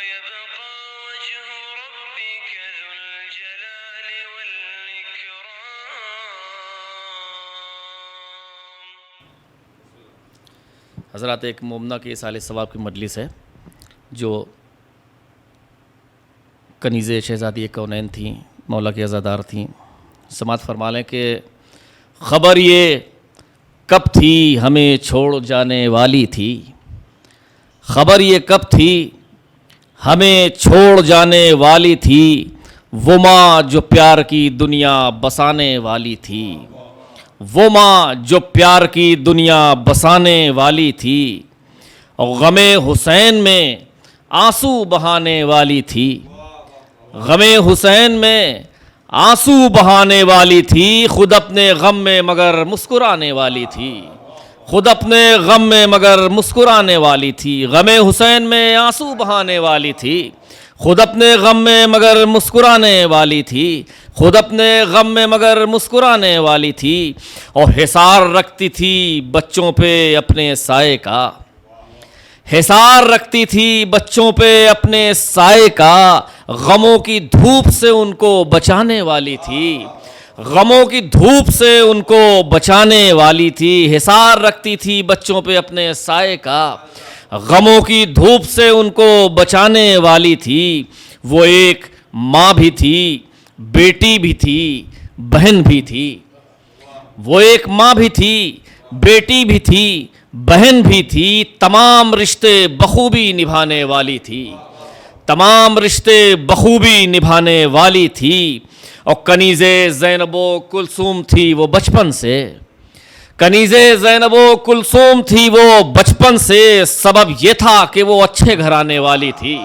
ويبقى وجه ربك ذو الجلال والإكرام. حضرات، ایک مومنہ کے اصالِ ثواب کی مجلس ہے جو کنیز شہزادی کونین تھیں، مولا کی عزادار تھیں. سماعت فرما لیں کہ خبر یہ کب تھی ہمیں چھوڑ جانے والی تھی، خبر یہ کب تھی ہمیں چھوڑ جانے والی تھی، وہ ماں جو پیار کی دنیا بسانے والی تھی، وہ ماں جو پیار کی دنیا بسانے والی تھی، اور غم حسین میں آنسو بہانے والی تھی، غم حسین میں آنسو بہانے والی تھی، خود اپنے غم میں مگر مسکرانے والی تھی، خود اپنے غم میں مگر مسکرانے والی تھی. غم حسین میں آنسو بہانے والی تھی، خود اپنے غم میں مگر مسکرانے والی تھی، خود اپنے غم میں مگر مسکرانے والی تھی، اور حصار رکھتی تھی بچوں پہ اپنے سائے کا، حصار رکھتی تھی بچوں پہ اپنے سائے کا، غموں کی دھوپ سے ان کو بچانے والی تھی، غموں کی دھوپ سے ان کو بچانے والی تھی، حصار رکھتی تھی بچوں پہ اپنے سائے کا، غموں کی دھوپ سے ان کو بچانے والی تھی. وہ ایک ماں بھی تھی، بیٹی بھی تھی، بہن بھی تھی، وہ ایک ماں بھی تھی، بیٹی بھی تھی، بہن بھی تھی، تمام رشتے بخوبی نبھانے والی تھی، تمام رشتے بخوبی نبھانے والی تھی. اور کنیز زینب و کلثوم تھی وہ بچپن سے، کنیز زینب و کلثوم تھی وہ بچپن سے، سبب یہ تھا کہ وہ اچھے گھرانے والی تھی،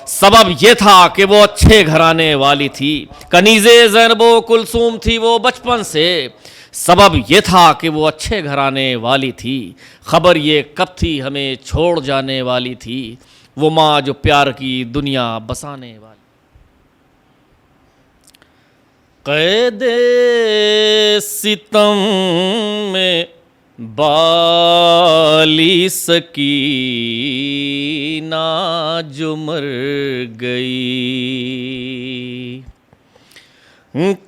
سبب یہ تھا کہ وہ اچھے گھرانے والی تھی. کنیز زینب و کلثوم تھی وہ بچپن سے، سبب یہ تھا کہ وہ اچھے گھرانے والی تھی، خبر یہ کب تھی ہمیں چھوڑ جانے والی تھی، وہ ماں جو پیار کی دنیا بسانے والی. قید ستم میں بالی سکینہ جو مر گئی،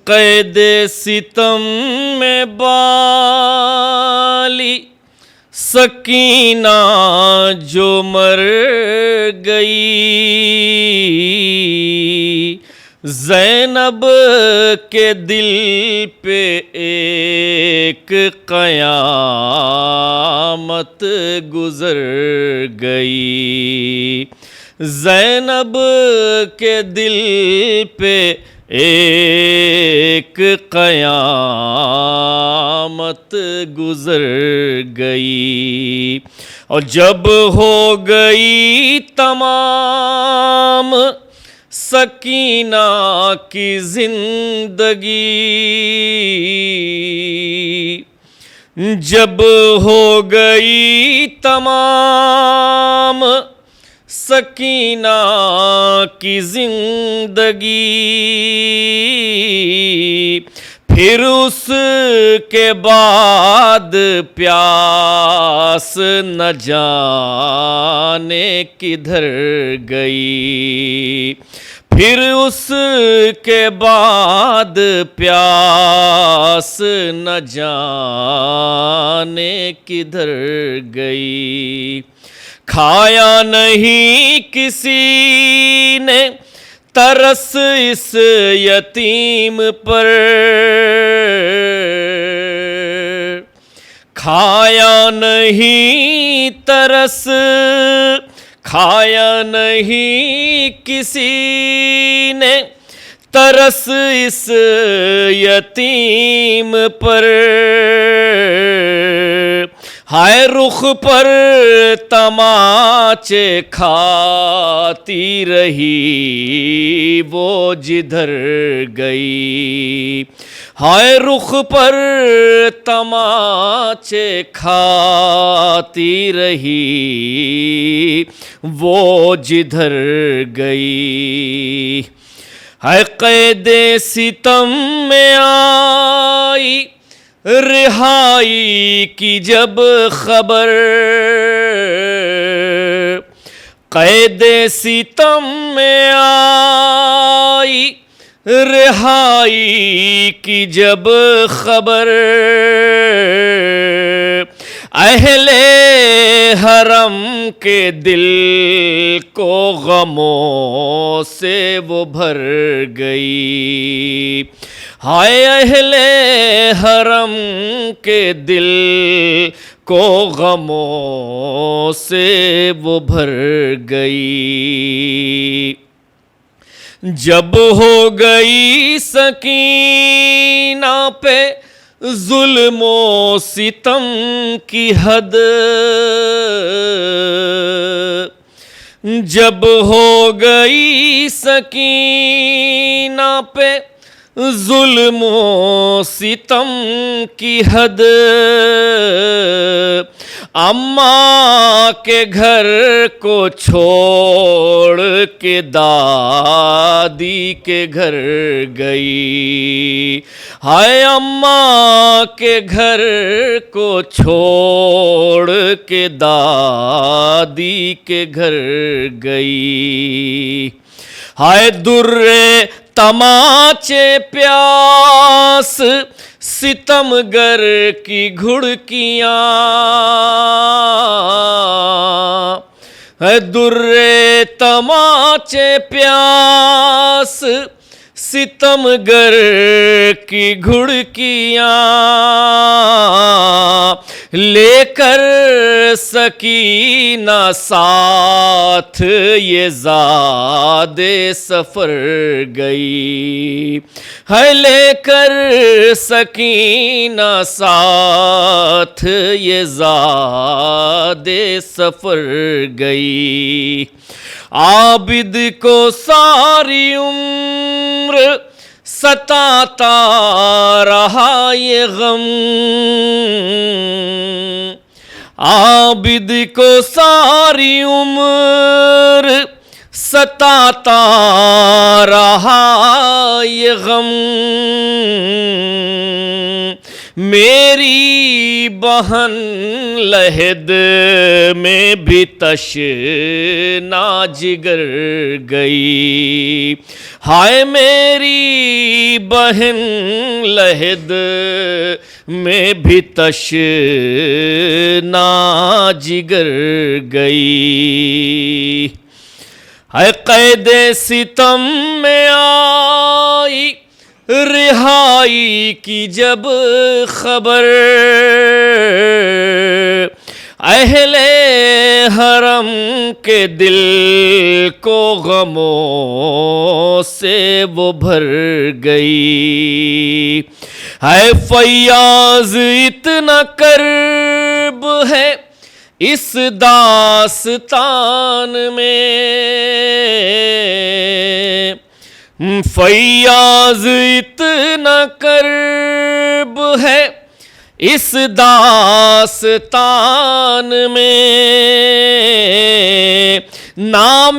قید ستم میں بالی سکینہ جو مر گئی، زینب کے دل پہ ایک قیامت گزر گئی، زینب کے دل پہ ایک قیامت گزر گئی. اور جب ہو گئی تمام سکینہ کی زندگی، جب ہو گئی تمام سکینہ کی زندگی، پھر اس کے بعد پیاس نہ جانے کدھر گئی، پھر اس کے بعد پیاس نہ جانے کدھر گئی. کھایا نہیں کسی نے ترس اس یتیم پر، کھایا نہیں ترس، کھایا نہیں کسی نے ترس اس یتیم پر، ہائے رخ پر تماچے کھاتی رہی وہ جدھر گئی، ہائے رخ پر تماچے کھاتی رہی وہ جدھر گئی. ہائے قید ستم میں آئی رہائی کی جب خبر، قید ستم میں آئی رہائی کی جب خبر، اہل حرم کے دل کو غموں سے وہ بھر گئی، ہائے اہل حرم کے دل کو غموں سے وہ بھر گئی۔ جب ہو گئی سکینہ پہ ظلم و ستم کی حد، جب ہو گئی سکینہ پہ ظلم و ستم کی حد، اماں کے گھر کو چھوڑ کے دادی کے گھر گئی، ہائے اماں کے گھر کو چھوڑ کے دادی کے گھر گئی، ہائے درے تماچے پیاس ستم گر کی گھڑکیاں، ہے درے تماچے پیاس ستم گر کی گھڑکیاں، لے کر سکینہ ساتھ یہ زاد سفر گئی، ہے لے کر سکینہ ساتھ یہ زاد سفر گئی، عابد کو ساری عمر ستاتا رہا یہ غم، عابد کو ساری عمر ستاتا رہا یہ غم، میری بہن لحد میں بھی تشنا جگر گئی، ہائے میری بہن لحد میں بھی تشنا جگر گئی، ہے قید ستم میں آئی رہائی کی جب خبر، اہل حرم کے دل کو غموں سے وہ بھر گئی، ہے فیاض اتنا کرب ہے اس داستان میں، فیاض اتنا کرب ہے اس داستان میں، نام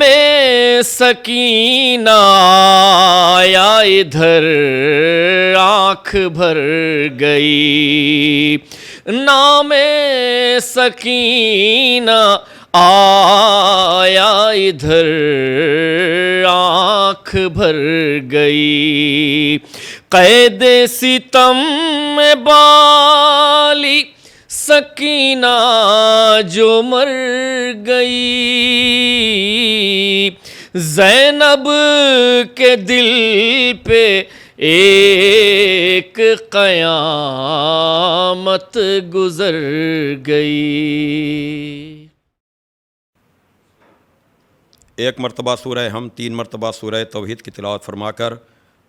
سکینہ آیا ادھر آنکھ بھر گئی، نام سکینہ آیا ادھر آنکھ بھر گئی، قید ستم میں بالی سکینہ جو مر گئی، زینب کے دل پہ ایک قیامت گزر گئی۔ ایک مرتبہ سورہ ہم 3 مرتبہ سورہ توحید کی تلاوت فرما کر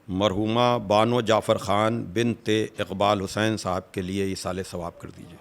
مرحومہ بانو جعفر خان بنت اقبال حسین صاحب کے لیے ایصال ثواب کر دیجیے۔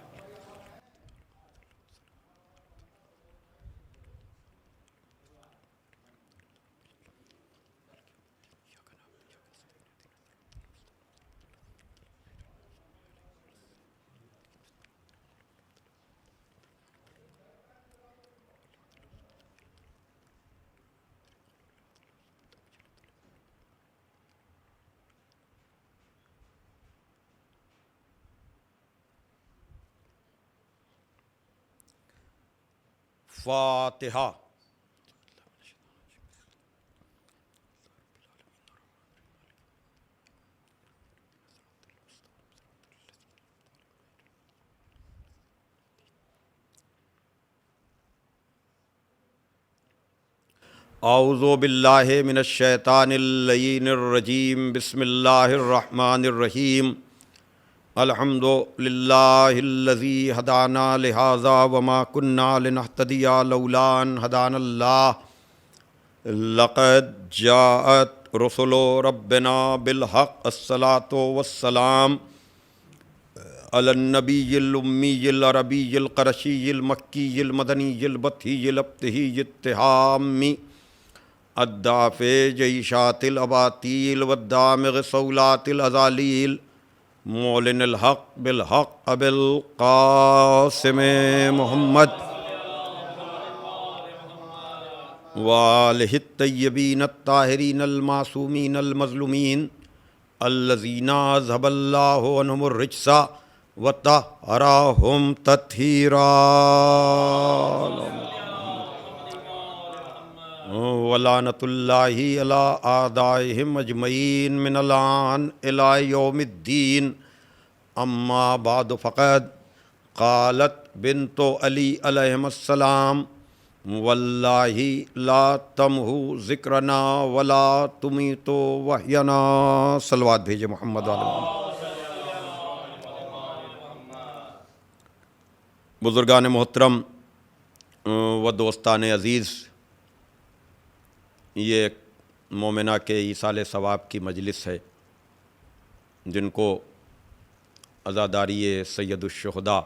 فاتحہ۔ اعوذ باللہ من الشیطان اللعین الرجیم بسم اللہ الرحمن الرحیم الحمد للہ الذی ہدانا لہذا وما کنا لنہتدی لولا ان ہدانا اللہ لقد جاءت رسل ربنا بالحق الصلاة والسلام علی النبی الامی العربی القرشی المکی المدنی البطحی الابتہی التہامی الدافع جیشات الاباطیل والدامغ صولات الازالیل معلن الحق بالحق ابی القاسم محمد وآلہ الطیبین الطاہرین المعصومین المظلومین الذین اذھب اللہ عنہم الرجس وطہرہم تطہیرا ولعنۃ اللہ علی اعدائہم اجمعین من الآن الی یوم الدین اما بعد فقد قالت بنت علی علیہم السلام واللہ لا تمحو ذکرنا ولا تمیتو وحینا صلوات بھیجے محمد علیہ. بزرگان محترم و دوستان عزیز، یہ ایک مومنہ کے ایصال ثواب کی مجلس ہے جن کو عزاداری سید الشہداء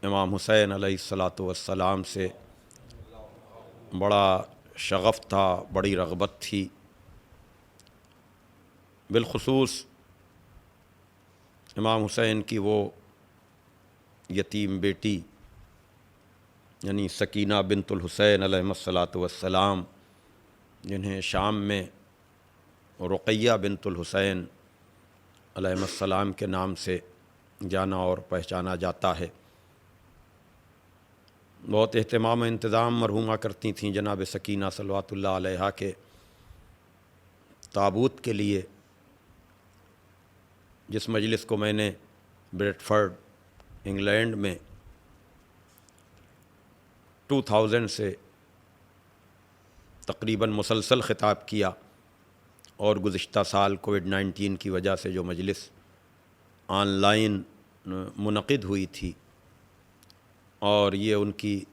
امام حسین علیہ الصلاۃ والسلام سے بڑا شغف تھا، بڑی رغبت تھی. بالخصوص امام حسین کی وہ یتیم بیٹی یعنی سکینہ بنت الحسین علیہ الصلاۃ والسلام، جنہیں شام میں رقیہ بنت الحسین علیہ السلام کے نام سے جانا اور پہچانا جاتا ہے. بہت اہتمام و انتظام مرحومہ کرتی تھیں جناب سکینہ صلوات اللہ علیہا کے تابوت کے لیے. جس مجلس کو میں نے بریڈفرڈ انگلینڈ میں 2000 سے تقریباً مسلسل خطاب کیا، اور گزشتہ سال کووڈ-19 کی وجہ سے جو مجلس آن لائن منعقد ہوئی تھی، اور یہ ان کی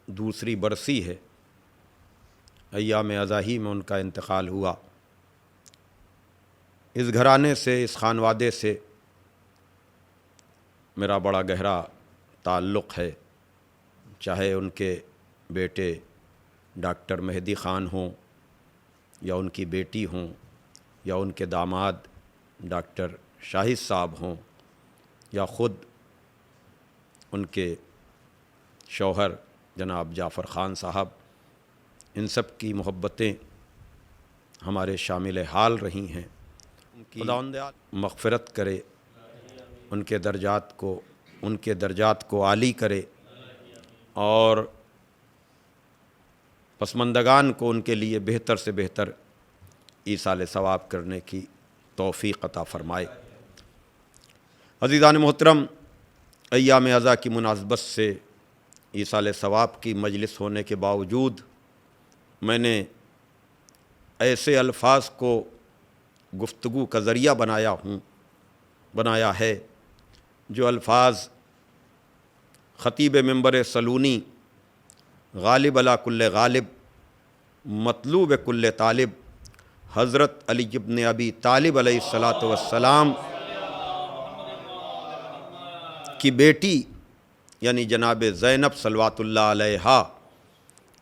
دوسری برسی ہے. ایام اضاحی میں ان کا انتقال ہوا. اس گھرانے سے، اس خانوادے سے میرا بڑا گہرا تعلق ہے، چاہے ان کے بیٹے ڈاکٹر مہدی خان ہوں، یا ان کی بیٹی ہوں، یا ان کے داماد ڈاکٹر شاہد صاحب ہوں، یا خود ان کے شوہر جناب جعفر خان صاحب. ان سب کی محبتیں ہمارے شامل حال رہی ہیں. خداوند مغفرت کرے، ان کے درجات کو عالی کرے، اور پسماندگان کو ان کے لیے بہتر سے بہتر ایصال ثواب کرنے کی توفیق عطا فرمائے. عزیزان محترم، ایام اضحیٰ کی مناسبت سے ایصال ثواب کی مجلس ہونے کے باوجود میں نے ایسے الفاظ کو گفتگو کا ذریعہ بنایا ہے جو الفاظ خطیب منبر سلونی، غالب علی کل غالب، مطلوب کل طالب، حضرت علی ابن ابی طالب علیہ الصلاۃ والسلام کی بیٹی یعنی جناب زینب صلوات اللہ علیہا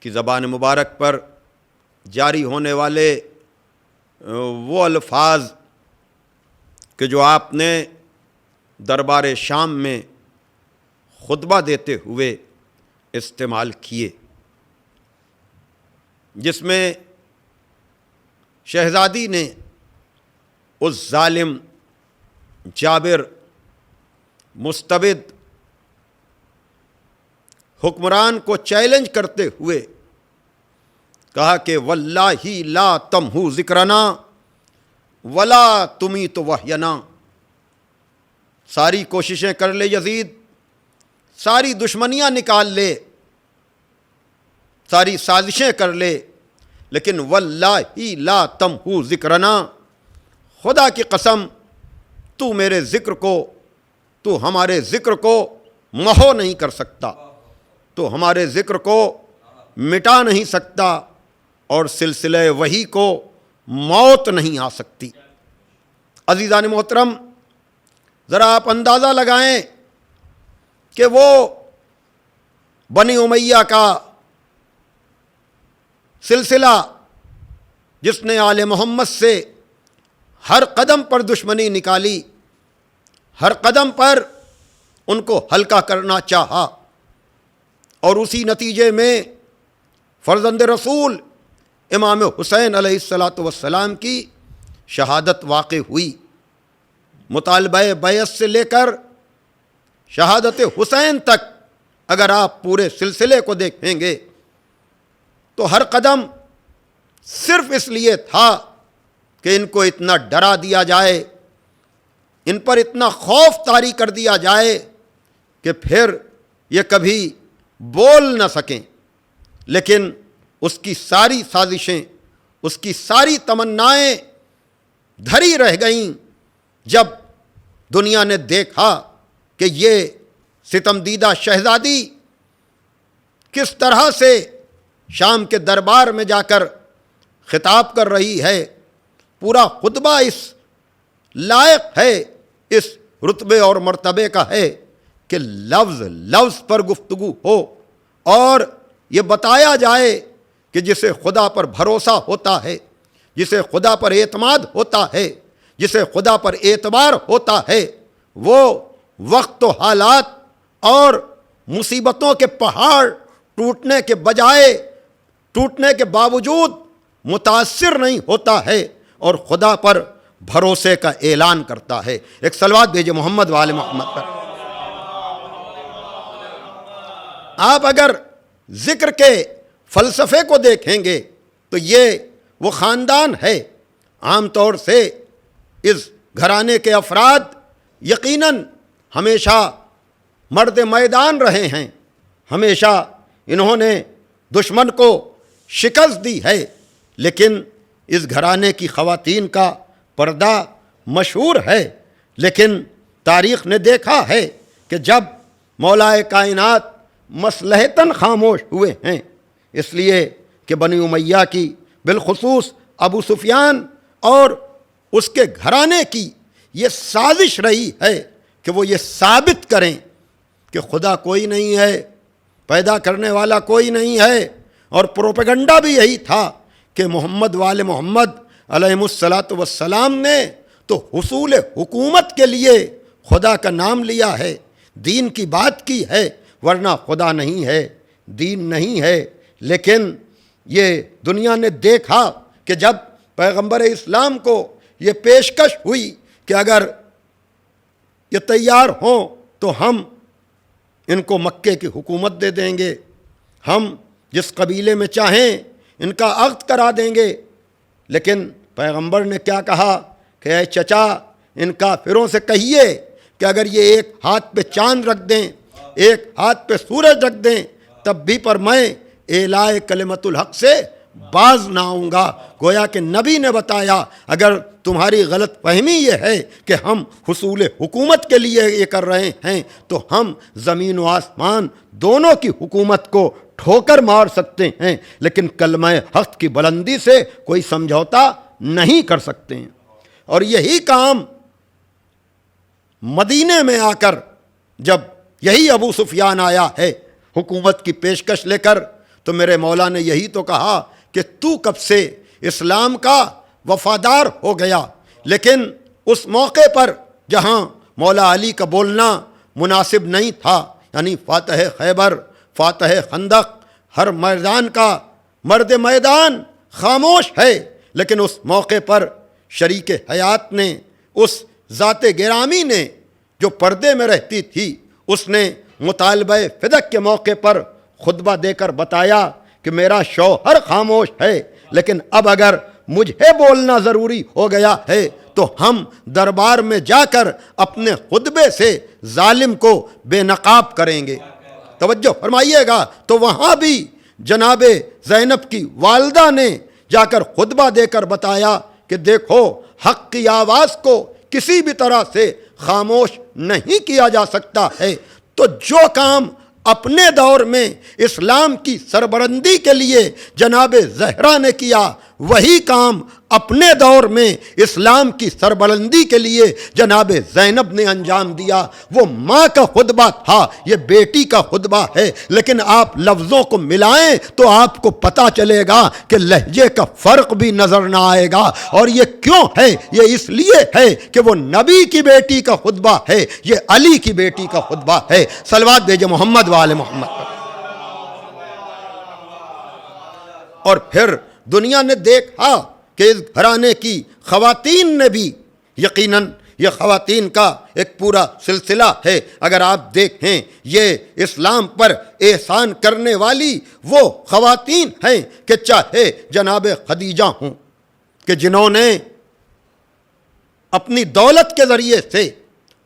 کی زبان مبارک پر جاری ہونے والے وہ الفاظ کہ جو آپ نے دربار شام میں خطبہ دیتے ہوئے استعمال کیے، جس میں شہزادی نے اس ظالم، جابر، مستبد حکمران کو چیلنج کرتے ہوئے کہا کہ واللہ لا تمحو ذکرنا ولا تمیت وحینا. ساری کوششیں کر لے یزید، ساری دشمنیاں نکال لے، ساری سازشیں کر لے، لیکن واللہ لا تمحو ذکرنا، خدا کی قسم تو میرے ذکر کو، تو ہمارے ذکر کو محو نہیں کر سکتا، تو ہمارے ذکر کو مٹا نہیں سکتا، اور سلسلہ وحی کو موت نہیں آ سکتی۔ عزیزان محترم، ذرا آپ اندازہ لگائیں کہ وہ بنی امیہ کا سلسلہ جس نے آل محمد سے ہر قدم پر دشمنی نکالی، ہر قدم پر ان کو ہلکا کرنا چاہا، اور اسی نتیجے میں فرزند رسول امام حسین علیہ السلام کی شہادت واقع ہوئی۔ مطالبہ بیعت سے لے کر شہادت حسین تک اگر آپ پورے سلسلے کو دیکھیں گے تو ہر قدم صرف اس لیے تھا کہ ان کو اتنا ڈرا دیا جائے، ان پر اتنا خوف طاری کر دیا جائے کہ پھر یہ کبھی بول نہ سکیں۔ لیکن اس کی ساری سازشیں، اس کی ساری تمنائیں دھری رہ گئیں جب دنیا نے دیکھا کہ یہ ستم دیدہ شہزادی کس طرح سے شام کے دربار میں جا کر خطاب کر رہی ہے۔ پورا خطبہ اس لائق ہے، اس رتبے اور مرتبے کا ہے کہ لفظ لفظ پر گفتگو ہو اور یہ بتایا جائے کہ جسے خدا پر بھروسہ ہوتا ہے، جسے خدا پر اعتماد ہوتا ہے، جسے خدا پر اعتبار ہوتا ہے، وہ وقت و حالات اور مصیبتوں کے پہاڑ ٹوٹنے کے بجائے، ٹوٹنے کے باوجود متاثر نہیں ہوتا ہے اور خدا پر بھروسے کا اعلان کرتا ہے۔ ایک صلوات بھیجے محمد وآل محمد پر۔ آپ اگر ذکر کے فلسفے کو دیکھیں گے تو یہ وہ خاندان ہے، عام طور سے اس گھرانے کے افراد یقیناً ہمیشہ مرد میدان رہے ہیں، ہمیشہ انہوں نے دشمن کو شکست دی ہے، لیکن اس گھرانے کی خواتین کا پردہ مشہور ہے۔ لیکن تاریخ نے دیکھا ہے کہ جب مولائے کائنات مصلحتاً خاموش ہوئے ہیں، اس لیے کہ بنی امیہ کی بالخصوص ابو سفیان اور اس کے گھرانے کی یہ سازش رہی ہے کہ وہ یہ ثابت کریں کہ خدا کوئی نہیں ہے، پیدا کرنے والا کوئی نہیں ہے، اور پروپیگنڈا بھی یہی تھا کہ محمد وآل محمد علیہ السلام نے تو حصول حکومت کے لیے خدا کا نام لیا ہے، دین کی بات کی ہے، ورنہ خدا نہیں ہے، دین نہیں ہے۔ لیکن یہ دنیا نے دیکھا کہ جب پیغمبر اسلام کو یہ پیشکش ہوئی کہ اگر یہ تیار ہوں تو ہم ان کو مکے کی حکومت دے دیں گے، ہم جس قبیلے میں چاہیں ان کا عقد کرا دیں گے، لیکن پیغمبر نے کیا کہا کہ اے چچا، ان کافروں سے کہیے کہ اگر یہ ایک ہاتھ پہ چاند رکھ دیں، ایک ہاتھ پہ سورج رکھ دیں، تب بھی پر میں اعلائے کلمت الحق سے باز نہ آؤں گا۔ گویا کہ نبی نے بتایا اگر تمہاری غلط فہمی یہ ہے کہ ہم حصول حکومت کے لیے یہ کر رہے ہیں تو ہم زمین و آسمان دونوں کی حکومت کو ٹھوکر مار سکتے ہیں، لیکن کلمہ حق کی بلندی سے کوئی سمجھوتا نہیں کر سکتے ہیں۔ اور یہی کام مدینے میں آ کر جب یہی ابو سفیان آیا ہے حکومت کی پیشکش لے کر، تو میرے مولا نے یہی تو کہا کہ تو کب سے اسلام کا وفادار ہو گیا۔ لیکن اس موقع پر جہاں مولا علی کا بولنا مناسب نہیں تھا، یعنی فاتح خیبر، فاتح خندق، ہر میدان کا مرد میدان خاموش ہے، لیکن اس موقع پر شریک حیات نے، اس ذات گرامی نے جو پردے میں رہتی تھی، اس نے مطالبہ فدق کے موقع پر خطبہ دے کر بتایا کہ میرا شوہر خاموش ہے، لیکن اب اگر مجھے بولنا ضروری ہو گیا ہے تو ہم دربار میں جا کر اپنے خطبے سے ظالم کو بے نقاب کریں گے۔ توجہ فرمائیے گا، تو وہاں بھی جناب زینب کی والدہ نے جا کر خطبہ دے کر بتایا کہ دیکھو حق کی آواز کو کسی بھی طرح سے خاموش نہیں کیا جا سکتا ہے۔ تو جو کام اپنے دور میں اسلام کی سربلندی کے لیے جناب زہرا نے کیا، وہی کام اپنے دور میں اسلام کی سربلندی کے لیے جناب زینب نے انجام دیا۔ وہ ماں کا خطبہ تھا، یہ بیٹی کا خطبہ ہے، لیکن آپ لفظوں کو ملائیں تو آپ کو پتہ چلے گا کہ لہجے کا فرق بھی نظر نہ آئے گا۔ اور یہ کیوں ہے؟ یہ اس لیے ہے کہ وہ نبی کی بیٹی کا خطبہ ہے، یہ علی کی بیٹی کا خطبہ ہے۔ صلوات بھیجے محمد وآل محمد پر۔ اور پھر دنیا نے دیکھا کہ اس گھرانے کی خواتین نے بھی، یقیناً یہ خواتین کا ایک پورا سلسلہ ہے، اگر آپ دیکھیں یہ اسلام پر احسان کرنے والی وہ خواتین ہیں کہ چاہے جناب خدیجہ ہوں کہ جنہوں نے اپنی دولت کے ذریعے سے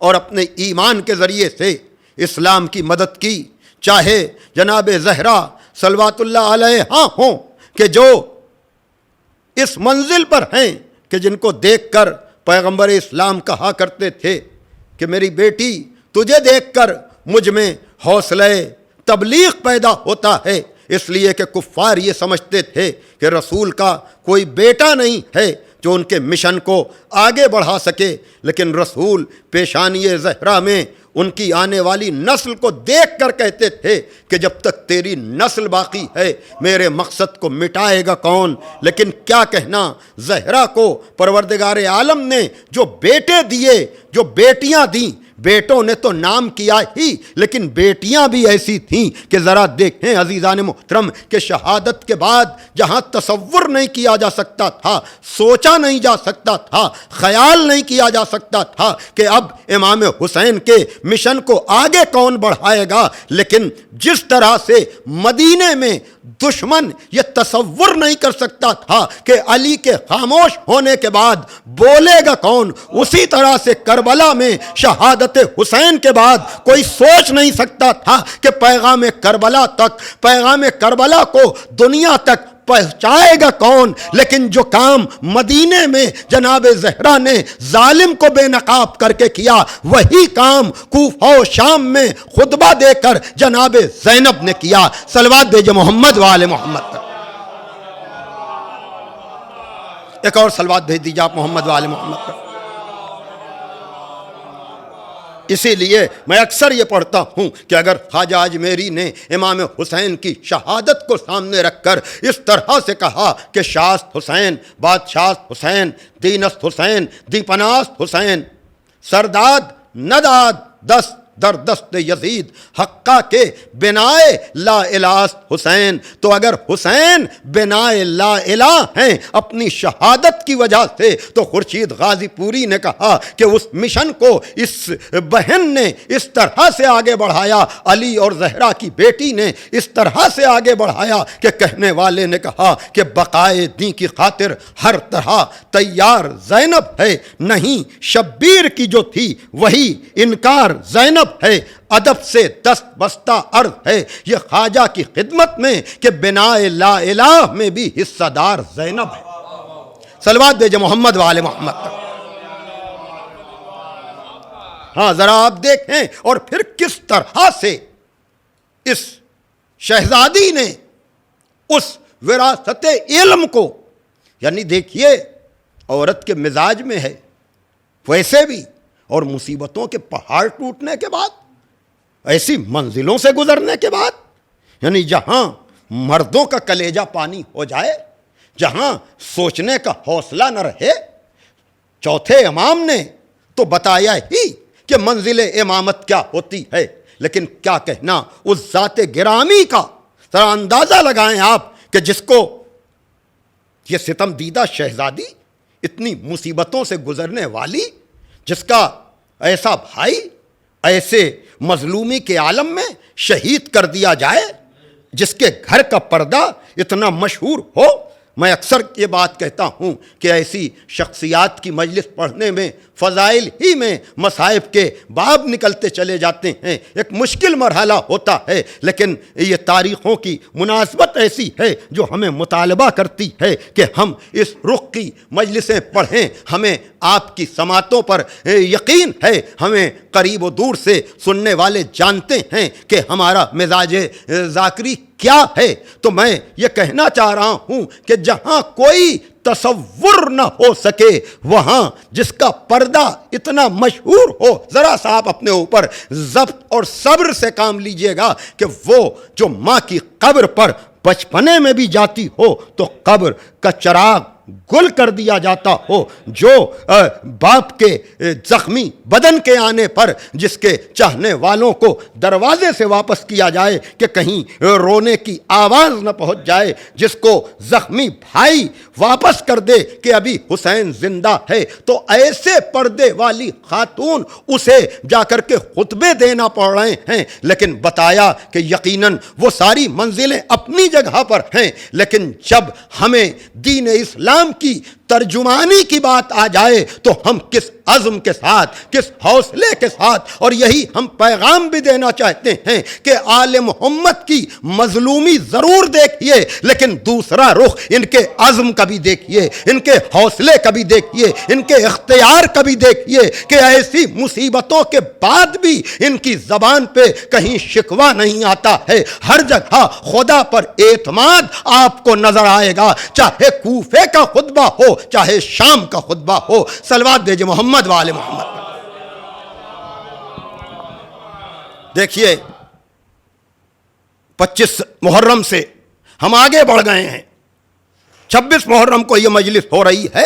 اور اپنے ایمان کے ذریعے سے اسلام کی مدد کی، چاہے جناب زہرا صلوات اللہ علیہا ہوں کہ جو اس منزل پر ہیں کہ جن کو دیکھ کر پیغمبر اسلام کہا کرتے تھے کہ میری بیٹی تجھے دیکھ کر مجھ میں حوصلہ تبلیغ پیدا ہوتا ہے، اس لیے کہ کفار یہ سمجھتے تھے کہ رسول کا کوئی بیٹا نہیں ہے جو ان کے مشن کو آگے بڑھا سکے، لیکن رسول پیشانی زہرا میں ان کی آنے والی نسل کو دیکھ کر کہتے تھے کہ جب تک تیری نسل باقی ہے میرے مقصد کو مٹائے گا کون؟ لیکن کیا کہنا، زہرا کو پروردگار عالم نے جو بیٹے دیے، جو بیٹیاں دیں، بیٹوں نے تو نام کیا ہی لیکن بیٹیاں بھی ایسی تھیں کہ ذرا دیکھیں عزیزان محترم کہ شہادت کے بعد جہاں تصور نہیں کیا جا سکتا تھا، سوچا نہیں جا سکتا تھا، خیال نہیں کیا جا سکتا تھا کہ اب امام حسین کے مشن کو آگے کون بڑھائے گا، لیکن جس طرح سے مدینے میں دشمن یہ تصور نہیں کر سکتا تھا کہ علی کے خاموش ہونے کے بعد بولے گا کون، اسی طرح سے کربلا میں شہادت حسین کے بعد کوئی سوچ نہیں سکتا تھا کہ پیغام کربلا تک، پیغام کربلا کو دنیا تک پہنچائے گا کون، لیکن جو کام مدینے میں جناب زہرا نے ظالم کو بے نقاب کر کے کیا، وہی کام کوفہ و شام میں خطبہ دے کر جناب زینب نے کیا۔ صلوات بھیجے محمد وآل محمد۔ ایک اور صلوات بھیج دیجیے آپ محمد وآل محمد پر۔ اسی لیے میں اکثر یہ پڑھتا ہوں کہ اگر خواجہ اجمیری نے امام حسین کی شہادت کو سامنے رکھ کر اس طرح سے کہا کہ شاست حسین، بادشاست حسین، دینست حسین، دیپناست حسین، سرداد نداد دست در دست یزید، حقہ کے بنائے لا الہ حسین، تو اگر حسین بنائے لا الہ ہیں اپنی شہادت کی وجہ سے، تو خورشید غازی پوری نے کہا کہ اس مشن کو اس بہن نے اس طرح سے آگے بڑھایا، علی اور زہرا کی بیٹی نے اس طرح سے آگے بڑھایا کہ کہنے والے نے کہا کہ بقائے دین کی خاطر ہر طرح تیار زینب ہے، نہیں شبیر کی جو تھی وہی انکار زینب ہے، ادب سے دست بستہ عرض ہے یہ خواجہ کی خدمت میں کہ بنائے لا الہ میں بھی حصہ دار زینب ہے۔ صلوات بھیجے محمد وآل محمد۔ ہاں ذرا آپ دیکھیں اور پھر کس طرح سے اس شہزادی نے اس وراثت علم کو، یعنی دیکھیے عورت کے مزاج میں ہے ویسے بھی، اور مصیبتوں کے پہاڑ ٹوٹنے کے بعد، ایسی منزلوں سے گزرنے کے بعد، یعنی جہاں مردوں کا کلیجہ پانی ہو جائے، جہاں سوچنے کا حوصلہ نہ رہے، چوتھے امام نے تو بتایا ہی کہ منزل امامت کیا ہوتی ہے، لیکن کیا کہنا اس ذات گرامی کا، ذرا اندازہ لگائیں آپ کہ جس کو یہ ستم دیدہ شہزادی اتنی مصیبتوں سے گزرنے والی، جس کا ایسا بھائی ایسے مظلومی کے عالم میں شہید کر دیا جائے، جس کے گھر کا پردہ اتنا مشہور ہو۔ میں اکثر یہ بات کہتا ہوں کہ ایسی شخصیات کی مجلس پڑھنے میں فضائل ہی میں مصائب کے باب نکلتے چلے جاتے ہیں. ایک مشکل مرحلہ ہوتا ہے, لیکن یہ تاریخوں کی مناسبت ایسی ہے جو ہمیں مطالبہ کرتی ہے کہ ہم اس رخ کی مجلسیں پڑھیں. ہمیں آپ کی سماعتوں پر یقین ہے, ہمیں قریب و دور سے سننے والے جانتے ہیں کہ ہمارا مزاج ذاکری کیا ہے. تو میں یہ کہنا چاہ رہا ہوں کہ جہاں کوئی تصور نہ ہو سکے, وہاں جس کا پردہ اتنا مشہور ہو, ذرا سا آپ اپنے اوپر ضبط اور صبر سے کام لیجئے گا کہ وہ جو ماں کی قبر پر بچپنے میں بھی جاتی ہو تو قبر کا چراغ گل کر دیا جاتا ہو, جو باپ کے زخمی بدن کے آنے پر جس کے چاہنے والوں کو دروازے سے واپس کیا جائے کہ کہیں رونے کی آواز نہ پہنچ جائے, جس کو زخمی بھائی واپس کر دے کہ ابھی حسین زندہ ہے, تو ایسے پردے والی خاتون اسے جا کر کے خطبے دینا پڑ رہے ہیں. لیکن بتایا کہ یقیناً وہ ساری منزلیں اپنی جگہ پر ہیں, لیکن جب ہمیں دین اسلام کی ترجمانی کی بات آ جائے تو ہم کس عزم کے ساتھ, کس حوصلے کے ساتھ, اور یہی ہم پیغام بھی دینا چاہتے ہیں کہ آل محمد کی مظلومی ضرور دیکھیے, لیکن دوسرا رخ ان کے عزم کا بھی دیکھیے, ان کے حوصلے کا بھی دیکھیے, ان کے اختیار کا بھی دیکھیے کہ ایسی مصیبتوں کے بعد بھی ان کی زبان پہ کہیں شکوہ نہیں آتا ہے. ہر جگہ خدا پر اعتماد آپ کو نظر آئے گا, چاہے کوفے کا خطبہ ہو, چاہے شام کا خطبہ ہو. صلوات دیجئے محمد والے محمد. دیکھیے 25 محرم سے ہم آگے بڑھ گئے ہیں, 26 محرم کو یہ مجلس ہو رہی ہے,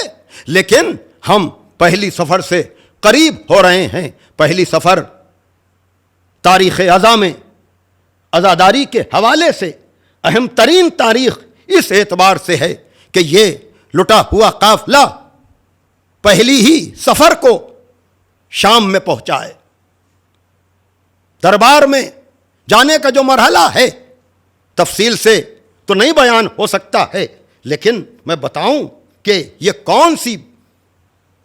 لیکن ہم پہلی سفر سے قریب ہو رہے ہیں. پہلی سفر تاریخ ازاں میں عزاداری کے حوالے سے اہم ترین تاریخ اس اعتبار سے ہے کہ یہ لٹا ہوا قافلہ پہلی ہی سفر کو شام میں پہنچا ہے. دربار میں جانے کا جو مرحلہ ہے تفصیل سے تو نہیں بیان ہو سکتا ہے, لیکن میں بتاؤں کہ یہ کون سی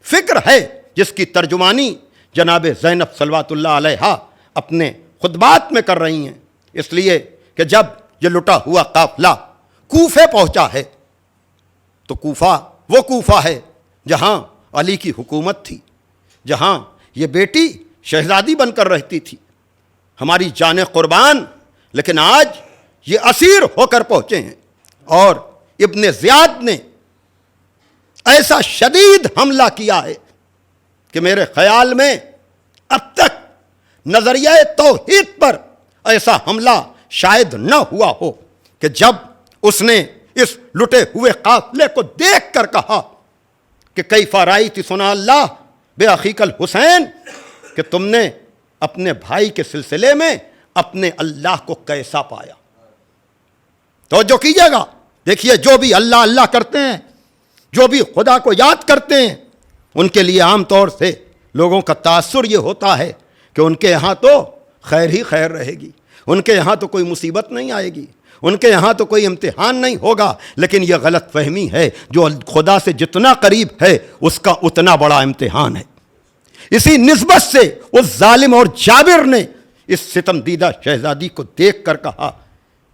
فکر ہے جس کی ترجمانی جناب زینب صلوات اللہ علیہا اپنے خطبات میں کر رہی ہیں. اس لیے کہ جب یہ لٹا ہوا قافلہ کوفے پہنچا ہے تو کوفہ وہ کوفہ ہے جہاں علی کی حکومت تھی, جہاں یہ بیٹی شہزادی بن کر رہتی تھی, ہماری جان قربان. لیکن آج یہ اسیر ہو کر پہنچے ہیں, اور ابن زیاد نے ایسا شدید حملہ کیا ہے کہ میرے خیال میں اب تک نظریہ توحید پر ایسا حملہ شاید نہ ہوا ہو کہ جب اس نے اس لٹے ہوئے قافلے کو دیکھ کر کہا کہ کیف رأیت صنع اللہ بأخیک الحسین, کہ تم نے اپنے بھائی کے سلسلے میں اپنے اللہ کو کیسا پایا. توجہ کیجیے گا, دیکھیے جو بھی اللہ اللہ کرتے ہیں, جو بھی خدا کو یاد کرتے ہیں, ان کے لیے عام طور سے لوگوں کا تاثر یہ ہوتا ہے کہ ان کے یہاں تو خیر ہی خیر رہے گی, ان کے یہاں تو کوئی مصیبت نہیں آئے گی, ان کے یہاں تو کوئی امتحان نہیں ہوگا. لیکن یہ غلط فہمی ہے, جو خدا سے جتنا قریب ہے اس کا اتنا بڑا امتحان ہے. اسی نسبت سے اس ظالم اور جابر نے اس ستم دیدہ شہزادی کو دیکھ کر کہا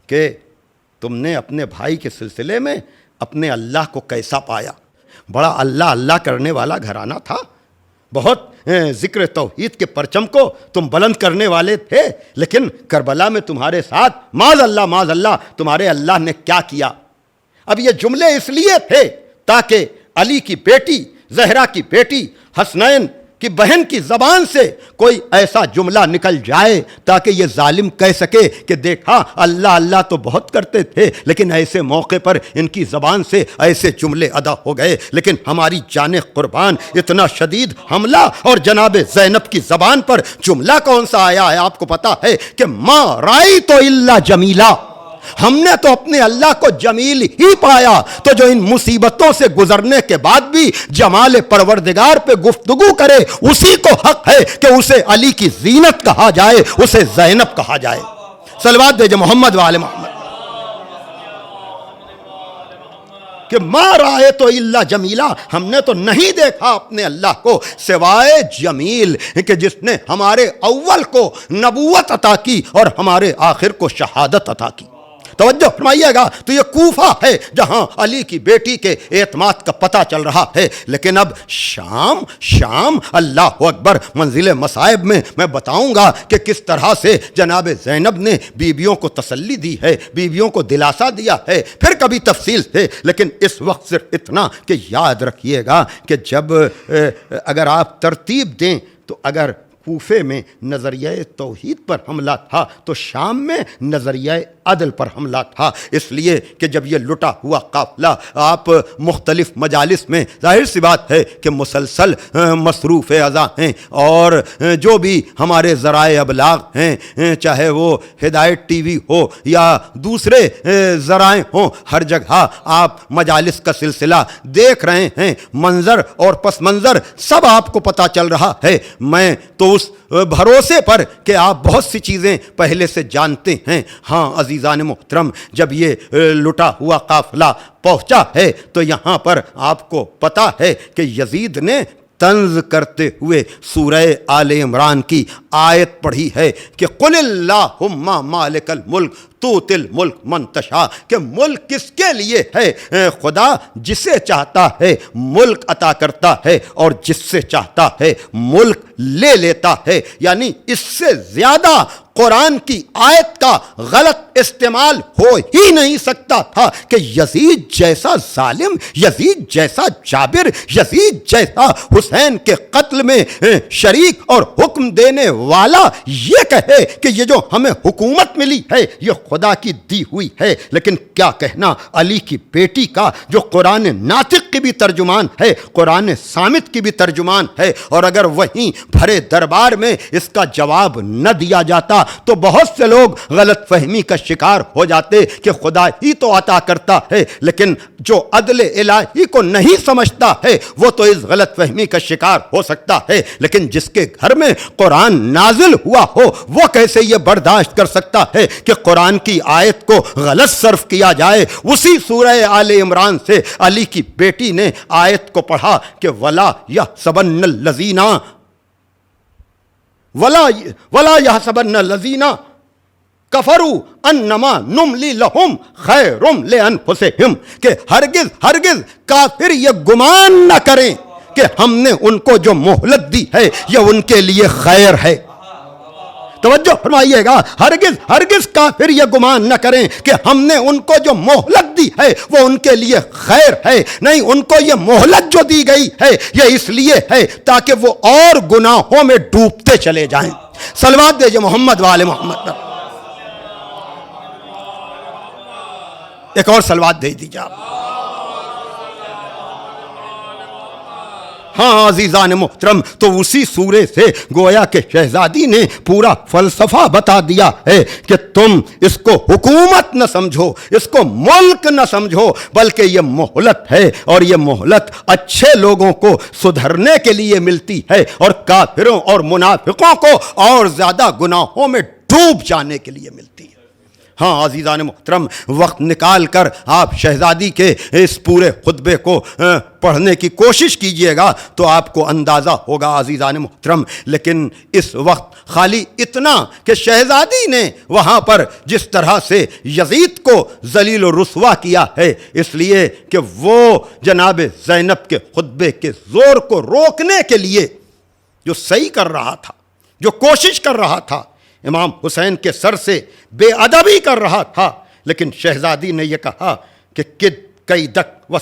کہ تم نے اپنے بھائی کے سلسلے میں اپنے اللہ کو کیسا پایا. بڑا اللہ اللہ کرنے والا گھرانہ تھا, بہت ذکر توحید کے پرچم کو تم بلند کرنے والے تھے, لیکن کربلا میں تمہارے ساتھ معاذ اللہ تمہارے اللہ نے کیا کیا. اب یہ جملے اس لیے تھے تاکہ علی کی بیٹی زہرا کی بیٹی حسنین کی بہن کی زبان سے کوئی ایسا جملہ نکل جائے تاکہ یہ ظالم کہہ سکے کہ دیکھا اللہ اللہ تو بہت کرتے تھے, لیکن ایسے موقع پر ان کی زبان سے ایسے جملے ادا ہو گئے. لیکن ہماری جان قربان اتنا شدید حملہ, اور جناب زینب کی زبان پر جملہ کون سا آیا ہے آپ کو پتا ہے کہ ما رأیت الا جمیلا, ہم نے تو اپنے اللہ کو جمیل ہی پایا. تو جو ان مصیبتوں سے گزرنے کے بعد بھی جمال پروردگار پہ گفتگو کرے, اسی کو حق ہے کہ اسے علی کی زینت کہا جائے, اسے زینب کہا جائے. صلوات دیجئے محمد والے محمد. کہ ما رائے تو اللہ جمیلا، ہم نے تو نہیں دیکھا اپنے اللہ کو سوائے جمیل، کہ جس نے ہمارے اول کو نبوت عطا کی اور ہمارے آخر کو شہادت عطا کی۔ توجہ فرمائیے گا، تو یہ کوفہ ہے جہاں علی کی بیٹی کے اعتماد کا پتہ چل رہا ہے۔ لیکن اب شام اللہ اکبر، منزل مصائب میں میں بتاؤں گا کہ کس طرح سے جناب زینب نے بیویوں کو تسلی دی ہے، بیویوں کو دلاسا دیا ہے، پھر کبھی تفصیل سے، لیکن اس وقت صرف اتنا کہ یاد رکھیے گا کہ جب اگر آپ ترتیب دیں تو اگر کوفے میں نظریہ توحید پر حملہ تھا تو شام میں نظریہ عدل پر حملہ تھا، اس لیے کہ جب یہ لٹا ہوا قافلہ آپ مختلف مجالس میں، ظاہر سی بات ہے کہ مسلسل مصروف اذاں ہیں، اور جو بھی ہمارے ذرائع ابلاغ ہیں، چاہے وہ ہدایت ٹی وی ہو یا دوسرے ذرائع ہوں، ہر جگہ آپ مجالس کا سلسلہ دیکھ رہے ہیں، منظر اور پس منظر سب آپ کو پتہ چل رہا ہے۔ میں تو اس بھروسے پر کہ آپ بہت سی چیزیں پہلے سے جانتے ہیں، ہاں عزیزان محترم، جب یہ لٹا ہوا قافلہ پہنچا ہے تو یہاں پر آپ کو پتہ ہے کہ یزید نے طنز کرتے ہوئے سورہ آل عمران کی آیت پڑھی ہے کہ قل اللہم مالک الملک توتی الملک من تشاء، کہ ملک کس کے لیے ہے؟ خدا جسے چاہتا ہے ملک عطا کرتا ہے اور جس سے چاہتا ہے ملک لے لیتا ہے۔ یعنی اس سے زیادہ قرآن کی آیت کا غلط استعمال ہو ہی نہیں سکتا تھا کہ یزید جیسا ظالم، یزید جیسا جابر، یزید جیسا حسین کے قتل میں شریک اور حکم دینے والا یہ کہے کہ یہ جو ہمیں حکومت ملی ہے یہ خدا کی دی ہوئی ہے۔ لیکن کیا کہنا علی کی بیٹی کا جو قرآن ناطق کی بھی ترجمان ہے، قرآن صامت کی بھی ترجمان ہے، اور اگر وہیں بھرے دربار میں اس کا جواب نہ دیا جاتا تو بہت سے لوگ غلط فہمی کا شکار ہو جاتے کہ خدا ہی تو عطا کرتا ہے، لیکن جو عدل الہی کو نہیں سمجھتا ہے وہ تو اس غلط فہمی کا شکار ہو سکتا ہے، لیکن جس کے گھر میں قرآن نازل ہوا ہو وہ کیسے یہ برداشت کر سکتا ہے کہ قرآن کی آیت کو غلط صرف کیا جائے؟ اسی سورہ آل عمران سے علی کی بیٹی نے آیت کو پڑھا کہ وَلَا يَحْسَبَنَّ الَّذِينَ وَلَا يَحْسَبَنَّ الَّذِينَ كَفَرُوا أَنَّمَا نُمْلِي لَهُمْ خَيْرٌ لِأَنفُسِهِمْ، کہ ہرگز کافر یہ گمان نہ کریں کہ ہم نے ان کو جو مہلت دی ہے یہ ان کے لیے خیر ہے۔ توجہ فرمائیے گا، ہرگز کافر یہ گمان نہ کریں کہ ہم نے ان کو جو مہلت دی ہے وہ ان کے لیے خیر ہے، نہیں، ان کو یہ مہلت جو دی گئی ہے یہ اس لیے ہے تاکہ وہ اور گناہوں میں ڈوبتے چلے جائیں۔ صلوات دیجئے محمد وآل محمد پر۔ ایک اور صلوات دے دیجئے آپ۔ ہاں عزیزان محترم، تو اسی سورے سے گویا کہ شہزادی نے پورا فلسفہ بتا دیا ہے کہ تم اس کو حکومت نہ سمجھو، اس کو ملک نہ سمجھو، بلکہ یہ مہلت ہے، اور یہ مہلت اچھے لوگوں کو سدھرنے کے لیے ملتی ہے اور کافروں اور منافقوں کو اور زیادہ گناہوں میں ڈوب جانے کے لیے ملتی ہے۔ ہاں عزیزان محترم، وقت نکال کر آپ شہزادی کے اس پورے خطبے کو پڑھنے کی کوشش کیجئے گا تو آپ کو اندازہ ہوگا عزیزان محترم، لیکن اس وقت خالی اتنا کہ شہزادی نے وہاں پر جس طرح سے یزید کو ذلیل و رسوا کیا ہے، اس لیے کہ وہ جناب زینب کے خطبے کے زور کو روکنے کے لیے جو صحیح کر رہا تھا، جو کوشش کر رہا تھا، امام حسین کے سر سے بے ادبی کر رہا تھا، لیکن شہزادی نے یہ کہا کہ کد کیدک و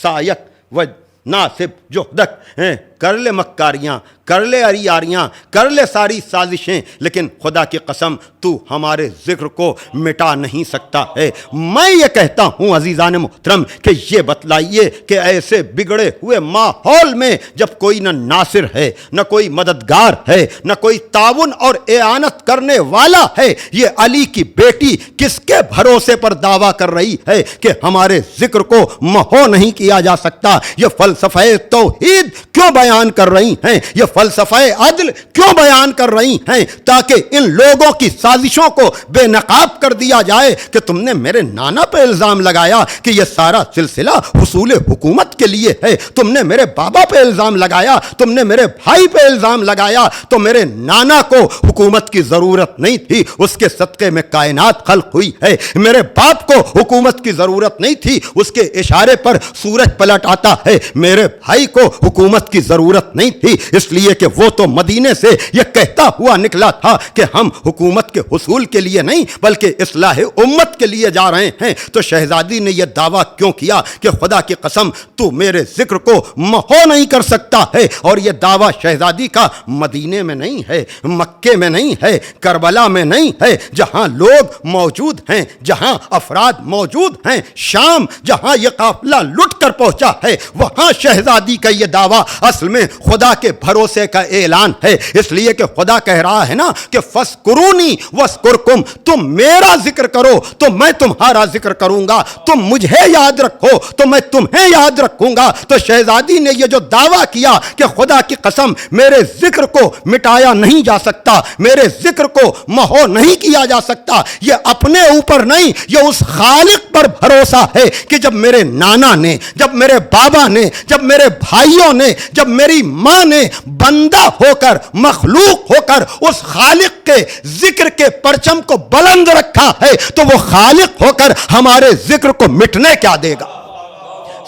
سایک و ناصب جہدک، کر لے مکاریاں، کر لے عریاریاں، کر لے ساری سازشیں، لیکن خدا کی قسم تو ہمارے ذکر کو مٹا نہیں سکتا ہے۔ میں یہ کہتا ہوں عزیزان محترم کہ یہ بتلائیے کہ ایسے بگڑے ہوئے ماحول میں جب کوئی نہ ناصر ہے، نہ کوئی مددگار ہے، نہ کوئی تعاون اور اعانت کرنے والا ہے، یہ علی کی بیٹی کس کے بھروسے پر دعویٰ کر رہی ہے کہ ہمارے ذکر کو محو نہیں کیا جا سکتا؟ یہ فلسفہ توحید کیوں بیان کر رہی ہیں؟ یہ فلسفہ عدل کیوں بیان کر رہی ہیں؟ تاکہ ان لوگوں کی سازشوں کو بے نقاب کر دیا جائے کہ تم نے میرے نانا پہ الزام لگایا کہ یہ سارا سلسلہ حصول حکومت کے لیے ہے، تم نے میرے بابا پہ الزام لگایا، تم نے میرے بھائی پہ الزام لگایا، تو میرے نانا کو حکومت کی ضرورت نہیں تھی، اس کے صدقے میں کائنات خلق ہوئی ہے۔ میرے باپ کو حکومت کی ضرورت نہیں تھی، اس کے اشارے پر سورج پلٹ آتا ہے۔ میرے بھائی کو حکومت کی ضرورت نہیں تھی، اس لیے کہ وہ تو مدینے سے یہ کہتا ہوا نکلا تھا کہ ہم حکومت کے حصول کے لیے نہیں بلکہ اصلاح امت کے لیے جا رہے ہیں۔ تو شہزادی نے یہ دعویٰ کیوں کیا کہ خدا کی قسم تو میرے ذکر کو محو نہیں کر سکتا ہے؟ اور یہ دعویٰ شہزادی کا مدینے میں نہیں ہے، مکے میں نہیں ہے، کربلا میں نہیں ہے، جہاں لوگ موجود ہیں، جہاں افراد موجود ہیں، شام جہاں یہ قافلہ لٹ کر پہنچا ہے، وہاں شہزادی کا یہ دعویٰ اصل میں خدا کے بھروسے کا اعلان ہے۔ اس لیے کہ خدا کہہ رہا ہے نا کہ فَاذْكُرُونِي وَاذْكُرْكُمْ، تم میرا ذکر کرو تو میں تمہارا ذکر کروں گا، تم مجھے یاد رکھو تو میں تمہیں یاد رکھوں گا۔ تو شہزادی نے یہ جو دعویٰ کیا کہ خدا کی قسم میرے ذکر کو مٹایا نہیں جا سکتا، میرے ذکر کو محو نہیں کیا جا سکتا، یہ اپنے اوپر نہیں، یہ اس خالق پر بھروسہ ہے کہ جب میرے نانا نے، جب میرے بابا نے، جب میرے بھائیوں نے، جب میری ماں نے بندہ ہو کر، مخلوق ہو کر اس خالق کے ذکر کے پرچم کو بلند رکھا ہے، تو وہ خالق ہو کر ہمارے ذکر کو مٹنے کیا دے گا؟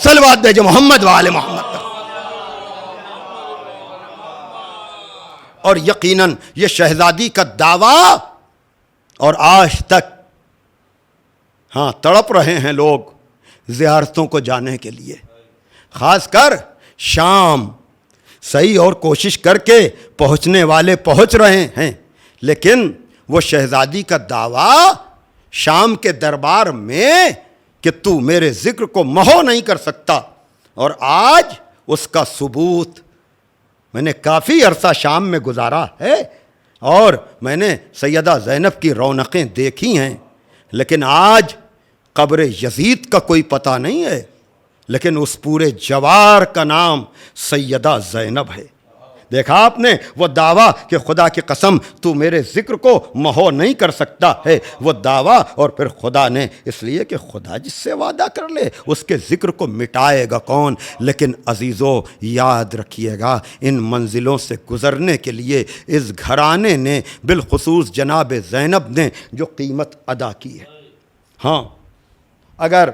صلوات بھیجو محمد وآل محمد پر۔ اور یقیناً یہ شہزادی کا دعویٰ، اور آج تک ہاں تڑپ رہے ہیں لوگ زیارتوں کو جانے کے لیے، خاص کر شام صحیح اور کوشش کر کے پہنچنے والے پہنچ رہے ہیں، لیکن وہ شہزادی کا دعویٰ شام کے دربار میں کہ تو میرے ذکر کو محو نہیں کر سکتا، اور آج اس کا ثبوت میں نے کافی عرصہ شام میں گزارا ہے، اور میں نے سیدہ زینب کی رونقیں دیکھی ہیں، لیکن آج قبر یزید کا کوئی پتہ نہیں ہے، لیکن اس پورے جوار کا نام سیدہ زینب ہے۔ دیکھا آپ نے وہ دعویٰ کہ خدا کی قسم تو میرے ذکر کو محو نہیں کر سکتا ہے، وہ دعویٰ، اور پھر خدا نے، اس لیے کہ خدا جس سے وعدہ کر لے اس کے ذکر کو مٹائے گا کون؟ لیکن عزیزو یاد رکھیے گا، ان منزلوں سے گزرنے کے لیے اس گھرانے نے، بالخصوص جناب زینب نے جو قیمت ادا کی ہے، ہاں اگر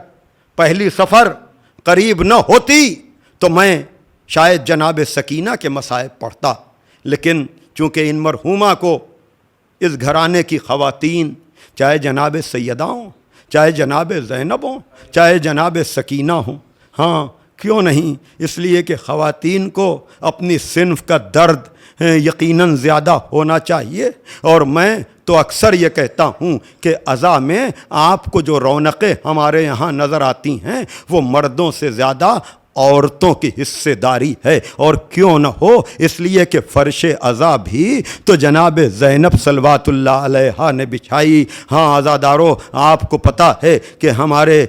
پہلی سفر قریب نہ ہوتی تو میں شاید جناب سکینہ کے مصائب پڑھتا، لیکن چونکہ ان مرحومہ کو اس گھرانے کی خواتین، چاہے جناب سیدہ ہوں، چاہے جناب زینب ہوں، چاہے جناب سکینہ ہوں، ہاں کیوں نہیں، اس لیے کہ خواتین کو اپنی صنف کا درد یقیناً زیادہ ہونا چاہیے، اور میں تو اکثر یہ کہتا ہوں کہ عزا میں آپ کو جو رونقیں ہمارے یہاں نظر آتی ہیں وہ مردوں سے زیادہ عورتوں کی حصے داری ہے، اور کیوں نہ ہو، اس لیے کہ فرش عزا بھی تو جناب زینب صلوات اللہ علیہا نے بچھائی۔ ہاں عزادارو، آپ کو پتہ ہے کہ ہمارے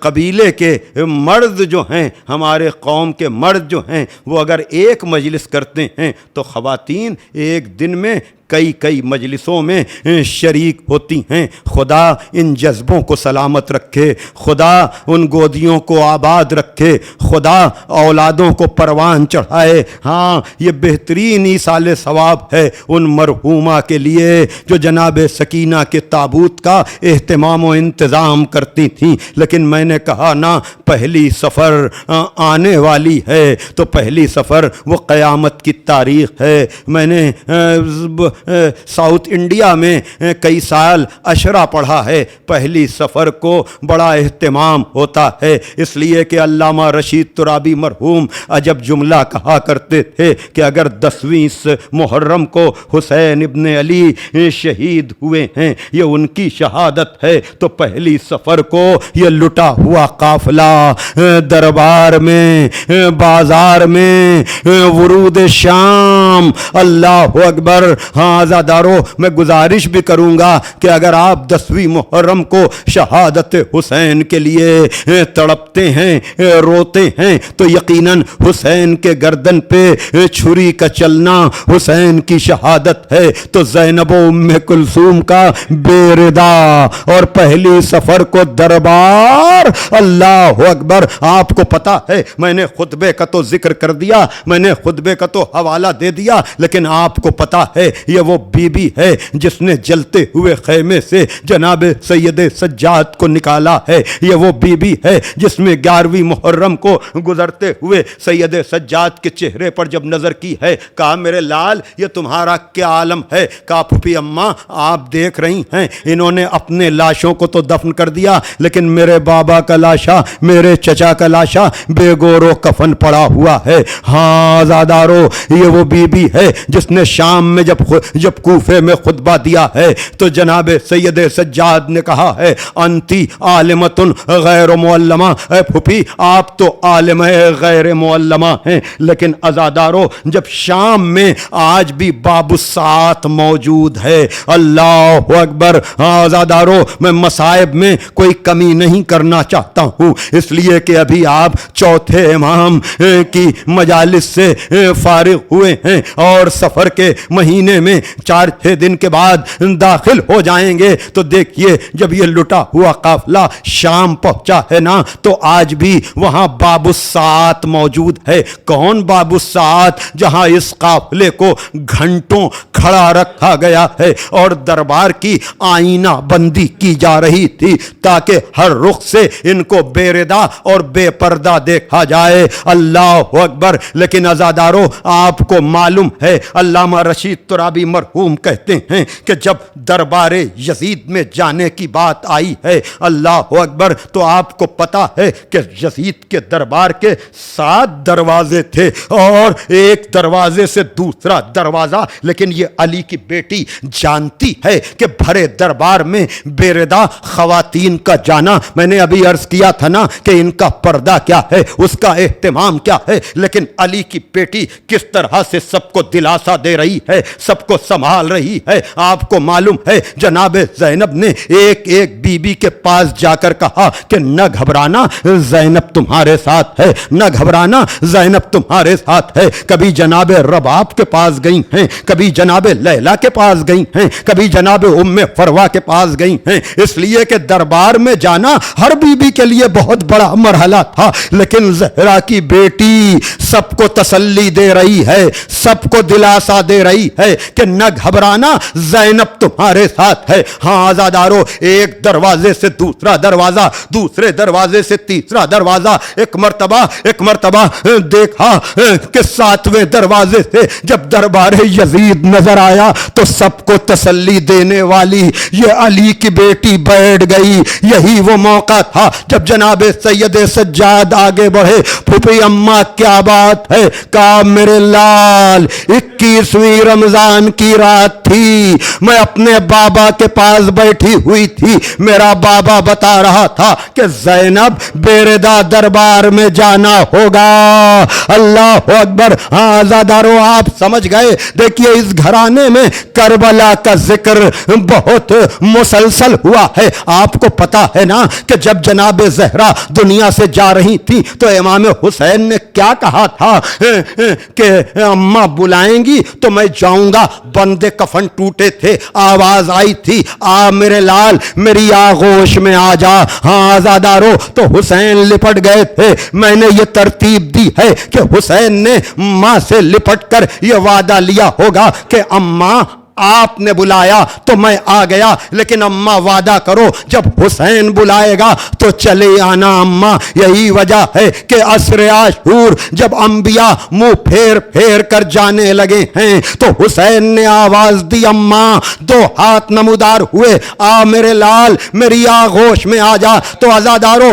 قبیلے کے مرد جو ہیں، ہمارے قوم کے مرد جو ہیں، وہ اگر ایک مجلس کرتے ہیں تو خواتین ایک دن میں کئی مجلسوں میں شریک ہوتی ہیں۔ خدا ان جذبوں کو سلامت رکھے، خدا ان گودیوں کو آباد رکھے، خدا اولادوں کو پروان چڑھائے۔ ہاں یہ بہترین ایصال ثواب ہے ان مرحومہ کے لیے جو جناب سکینہ کے تابوت کا اہتمام و انتظام کرتی تھیں، لیکن میں نے کہا نا، پہلی سفر آنے والی ہے، تو پہلی سفر وہ قیامت کی تاریخ ہے۔ میں نے ساؤتھ انڈیا میں کئی سال عشرہ پڑھا ہے، پہلی سفر کو بڑا اہتمام ہوتا ہے، اس لیے کہ علامہ رشید ترابی مرحوم عجب جملہ کہا کرتے تھے کہ اگر 10ویں محرم کو حسین ابن علی شہید ہوئے ہیں، یہ ان کی شہادت ہے، تو پہلی سفر کو یہ لٹا لٹا ہوا قافلہ دربار میں بازار میں ورود شام. اللہ اکبر. ہاں عزادارو میں گزارش بھی کروں گا کہ اگر آپ 10ویں محرم کو شہادت حسین کے لیے تڑپتے ہیں روتے ہیں تو یقیناً حسین کے گردن پہ چھری کا چلنا حسین کی شہادت ہے. تو زینب و ام کلثوم کا بے ردا اور پہلی سفر کو دربار. اللہ اکبر. آپ کو پتا ہے میں نے خطبے کا تو ذکر کر دیا, میں نے خطبے کا تو حوالہ دے دیا, لیکن آپ کو پتا ہے یہ وہ بی بی ہے جس نے جلتے ہوئے خیمے سے جناب سید سجاد کو نکالا ہے. یہ وہ بی بی ہے جس میں 11ویں محرم کو گزرتے ہوئے سید سجاد کے چہرے پر جب نظر کی ہے کہا میرے لال یہ تمہارا کیا عالم ہے. کہا پھوپھی اماں آپ دیکھ رہی ہیں انہوں نے اپنے لاشوں کو تو دفن کر دیا لیکن میرے بابا کا لاشا میرے چچا کا لاشا بے گور و کفن پڑا ہوا ہے. ہاں زادارو یہ وہ بی بی ہے جس نے شام میں جب کوفے میں خطبہ دیا ہے تو جناب سید سجاد نے کہا ہے انتی عالمتن غیر معلمہ. اے پھوپھی آپ تو عالم غیر معلمہ ہیں, لیکن عزادارو جب شام میں آج بھی باب الساعت موجود ہے. اللہ اکبر. ہاں عزادارو میں مصائب میں کوئی کمی نہیں کرنا چاہتا ہوں اس لیے کہ ابھی آپ چوتھے امام کی مجالس سے فارغ ہوئے ہیں اور سفر کے مہینے میں 4-6 دن کے بعد داخل ہو جائیں گے. تو دیکھیے جب یہ لٹا ہوا قافلہ شام پہنچا ہے نا تو آج بھی وہاں باب الساعت موجود ہے. کون باب الساعت؟ جہاں اس قافلے کو گھنٹوں کھڑا رکھا گیا ہے اور دربار کی آئینہ بندی کی جا رہی تھی تاکہ ہر رخ سے ان کو بے ردا اور بے پردہ دیکھا جائے. اللہ اکبر. لیکن عزادارو آپ کو معلوم ہے علامہ رشید ترابی مرحوم کہتے ہیں کہ جب دربار یزید میں جانے کی بات آئی ہے اللہ اکبر تو آپ کو پتا ہے کہ یزید کے دربار کے 7 دروازے تھے اور ایک دروازے سے دوسرا دروازہ, لیکن یہ علی کی بیٹی جانتی ہے کہ بھرے دربار میں بے ردا خواتین کا جانا, میں نے ابھی عرض کیا تھا نا کہ ان کا پردہ کیا ہے اس کا اہتمام کیا ہے, لیکن علی کی بیٹی کس طرح سے سب کو دلاسا دے رہی ہے, سب کو سنبھال رہی ہے. آپ کو معلوم ہے جناب زینب نے ایک ایک بی بی کے پاس جا کر کہا کہ نہ گھبرانا زینب تمہارے ساتھ ہے, نہ گھبرانا زینب تمہارے ساتھ ہے. کبھی جناب رباب کے پاس گئی ہیں, کبھی جناب لیلا کے پاس گئی ہیں, کبھی جناب ام فروا کے پاس گئی ہیں, اس لیے کہ دربار میں جانا ہر بی بی کے لیے بہت بڑا مرحلہ تھا. لیکن زہرا کی بیٹی سب کو تسلی دے رہی ہے, سب کو دلاسا دے رہی ہے کہ نہ گھبرانا زینب تمہارے ساتھ ہے. ہاں آزادارو ایک دروازے سے دوسرا دروازہ, دوسرے دروازے سے تیسرا دروازہ, ایک مرتبہ دیکھا کہ 7ویں دروازے سے جب دربار یزید نظر آیا تو سب کو تسلی دینے والی یہ علی کی بیٹی بیٹھ گئی. یہی وہ موقع تھا جب جناب سید سجاد آگے بڑھے. پھوپھی اماں کیا بات ہے؟ کہا میرے لال 21ویں رمضان کی رات تھی, میں اپنے بابا کے پاس بیٹھی ہوئی تھی, میرا بابا بتا رہا تھا کہ زینب بے ردا دربار میں جانا ہوگا. اللہ اکبر. ہاں آزادارو آپ سمجھ گئے. دیکھیے اس گھرانے میں کربلا کا ذکر بہت مسلسل ہوا ہے. آپ کو پتا ہے نا کہ جب جناب زہرا دنیا سے جا رہی تھی تو امام حسین نے کیا کہا تھا کہ اماں بلائیں گی تو میں جاؤں گا. بندے کفن ٹوٹے تھے, آواز آئی تھی آ میرے لال میری آغوش میں آ جا. ہاں آزادارو تو حسین لپٹ گئے تھے. میں نے یہ ترتیب دی ہے کہ حسین نے ماں سے لپٹ کر یہ وعدہ لیا ہوگا کہ اماں آپ نے بلایا تو میں آ گیا, لیکن اماں وعدہ کرو جب حسین بلائے گا تو چلے آنا اماں. یہی وجہ ہے کہ عصر عاشور جب انبیاء منہ پھیر پھیر کر جانے لگے ہیں تو حسین نے آواز دی اماں, 2 ہاتھ نمودار ہوئے, آ میرے لال میری آغوش میں آ جا. تو آزادارو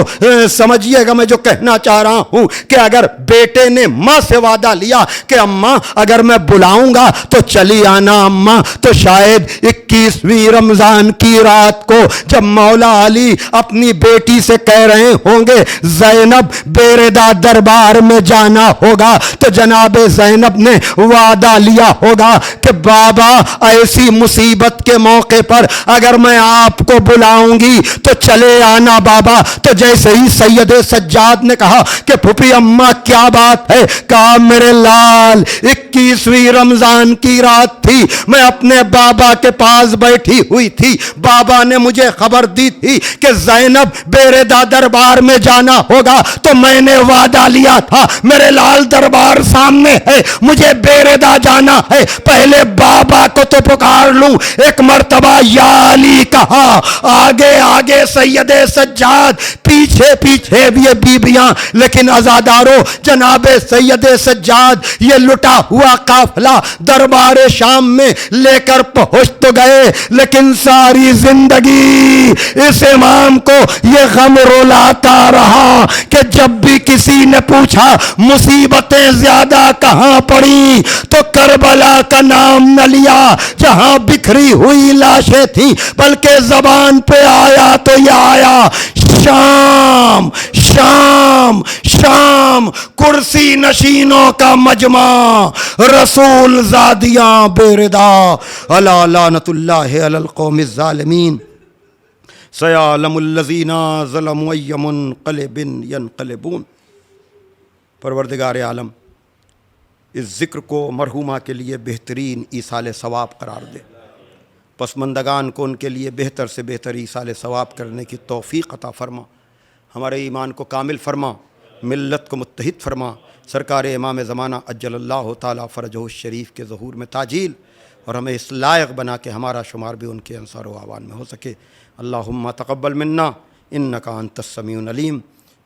سمجھیے گا میں جو کہنا چاہ رہا ہوں کہ اگر بیٹے نے ماں سے وعدہ لیا کہ اماں اگر میں بلاؤں گا تو چلی آنا اماں, تو شاید 21ویں رمضان کی رات کو جب مولا علی اپنی بیٹی سے کہہ رہے ہوں گے زینب بیردا دربار میں جانا ہوگا، تو جناب زینب نے وعدہ لیا ہوگا کہ بابا ایسی مصیبت کے موقع پر اگر میں آپ کو بلاؤں گی تو چلے آنا بابا۔ تو جیسے ہی سید سجاد نے کہا کہ پھوپھی اماں کیا بات ہے، کہا میرے لال 21ویں رمضان کی رات تھی، میں اپنے بابا کے پاس بیٹھی ہوئی تھی، بابا نے مجھے خبر دی تھی کہ زینب بیردا دربار میں جانا ہوگا، تو میں نے وعدہ لیا تھا میرے لال دربار سامنے ہے، مجھے بیردا جانا ہے، پہلے بابا کو تو پکار لوں۔ ایک مرتبہ یا علی کہا، آگے آگے سید سجاد، پیچھے پیچھے یہ بیبیاں، لیکن عزادارو جناب سید سجاد یہ لٹا ہوا قافلہ دربار شام میں لے کر پہنچ تو گئے، لیکن ساری زندگی اس امام کو یہ غم رلاتا رہا کہ جب بھی کسی نے پوچھا مصیبتیں زیادہ کہاں پڑی تو کربلا کا نام نہ لیا جہاں بکھری ہوئی لاشیں تھیں، بلکہ زبان پہ آیا تو یہ آیا شام شام شام، کرسی نشینوں کا مجمع، رسول زادیاں بیردا، الا لعنت اللہ علی القوم الظالمین، سیعلم الذین ظلموا ای منقلب ینقلبون۔ پروردگار عالم اس ذکر کو مرحومہ کے لیے بہترین ایصال ثواب قرار دے، پسماندگان کو ان کے لیے بہتر سے بہتر ایصال ثواب کرنے کی توفیق عطا فرما، ہمارے ایمان کو کامل فرما، ملت کو متحد فرما، سرکار امام زمانہ عجل اللہ تعالیٰ فرجہ الشریف کے ظہور میں تاجیل، اور ہمیں اس لائق بنا کہ ہمارا شمار بھی ان کے انصار و اعوان میں ہو سکے۔ اللہم تقبل منا انکا انت السمیع العلیم۔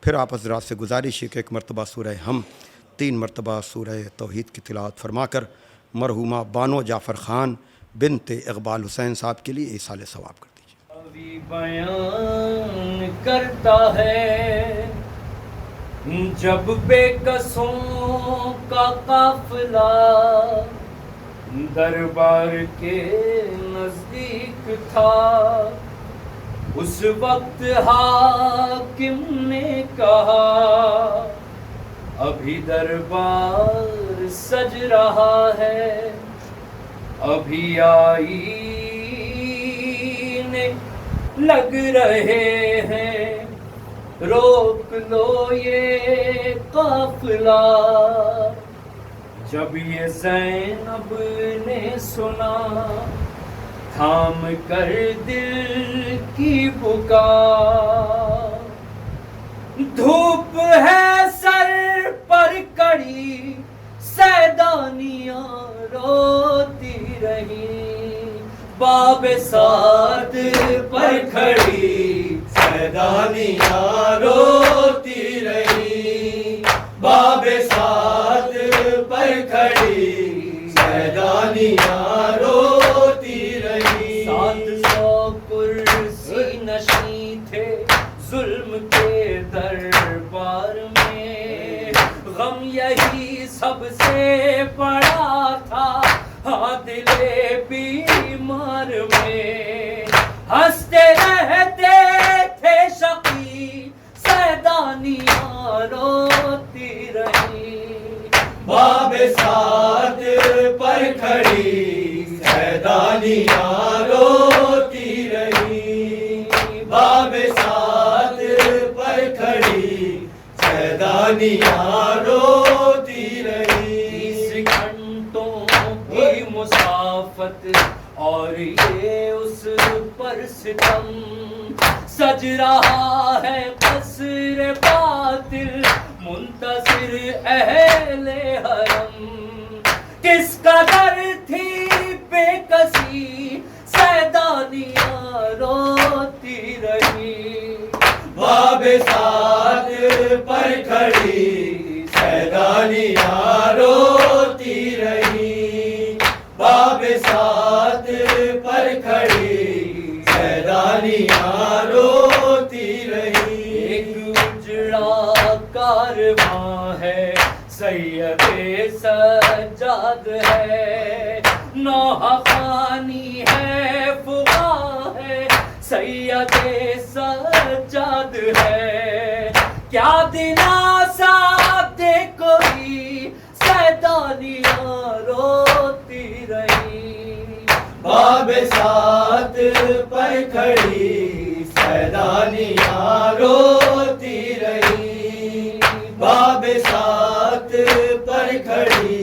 پھر آپ حضرات سے گزارش ہے کہ ایک مرتبہ سورہ ہم، 3 مرتبہ سورہ توحید کی تلاوت فرما کر مرحومہ بانو جعفر خان بنت اقبال حسین صاحب کے لیے ایصال ثواب کر دیجیے۔ ابھی بیان کرتا ہے جب بے کسوں کا قافلہ دربار کے نزدیک تھا، اس وقت حاکم نے کہا ابھی دربار سج رہا ہے، ابھی آئینے لگ رہے ہیں، روک لو یہ قافلہ۔ جب یہ زینب نے سنا تھام کر دل کی پکار، دھوپ ہے سر پر کڑی سیدانیاں روتی رہی، باب سعد پر کھڑی سیدانیاں روتی رہی، باب سعد پر کھڑی سیدانیاں روتی رہی۔ 700 کرسی نشین تھے ظلم کے دربار میں، غم یہی سب سے بڑا تھا ہاں دل بیمار میں، ہنستے رہتے تھے شقی سیدانیاں روتی رہی، باب سعد پر کھڑی سیدانیاں روتی رہی، باب سعد پر کھڑی سیدانیاں روتی رہی۔ 30 گھنٹوں کی مسافت اور یہ اس پر ستم، سج رہا ہے قصر باطل منتظر اہل حرم، کس قدر تھی بے کسی سیدانیاں روتی رہی، باب سعد پر کھڑی سیدانیاں روتی رہی، باب سعد پر کھڑی سیدانیاں روتی رہی۔ ایک اجڑا کارواں ہے سید سجاد ہے، نوحہ خوانی ہے، فغا ہے، سید سجاد ہے، کیا دلاسا دے کوئی سیدانیاں روتی رہی، باب سات پر کھڑی سیدانیاں روتی رہی، باب سات پر کھڑی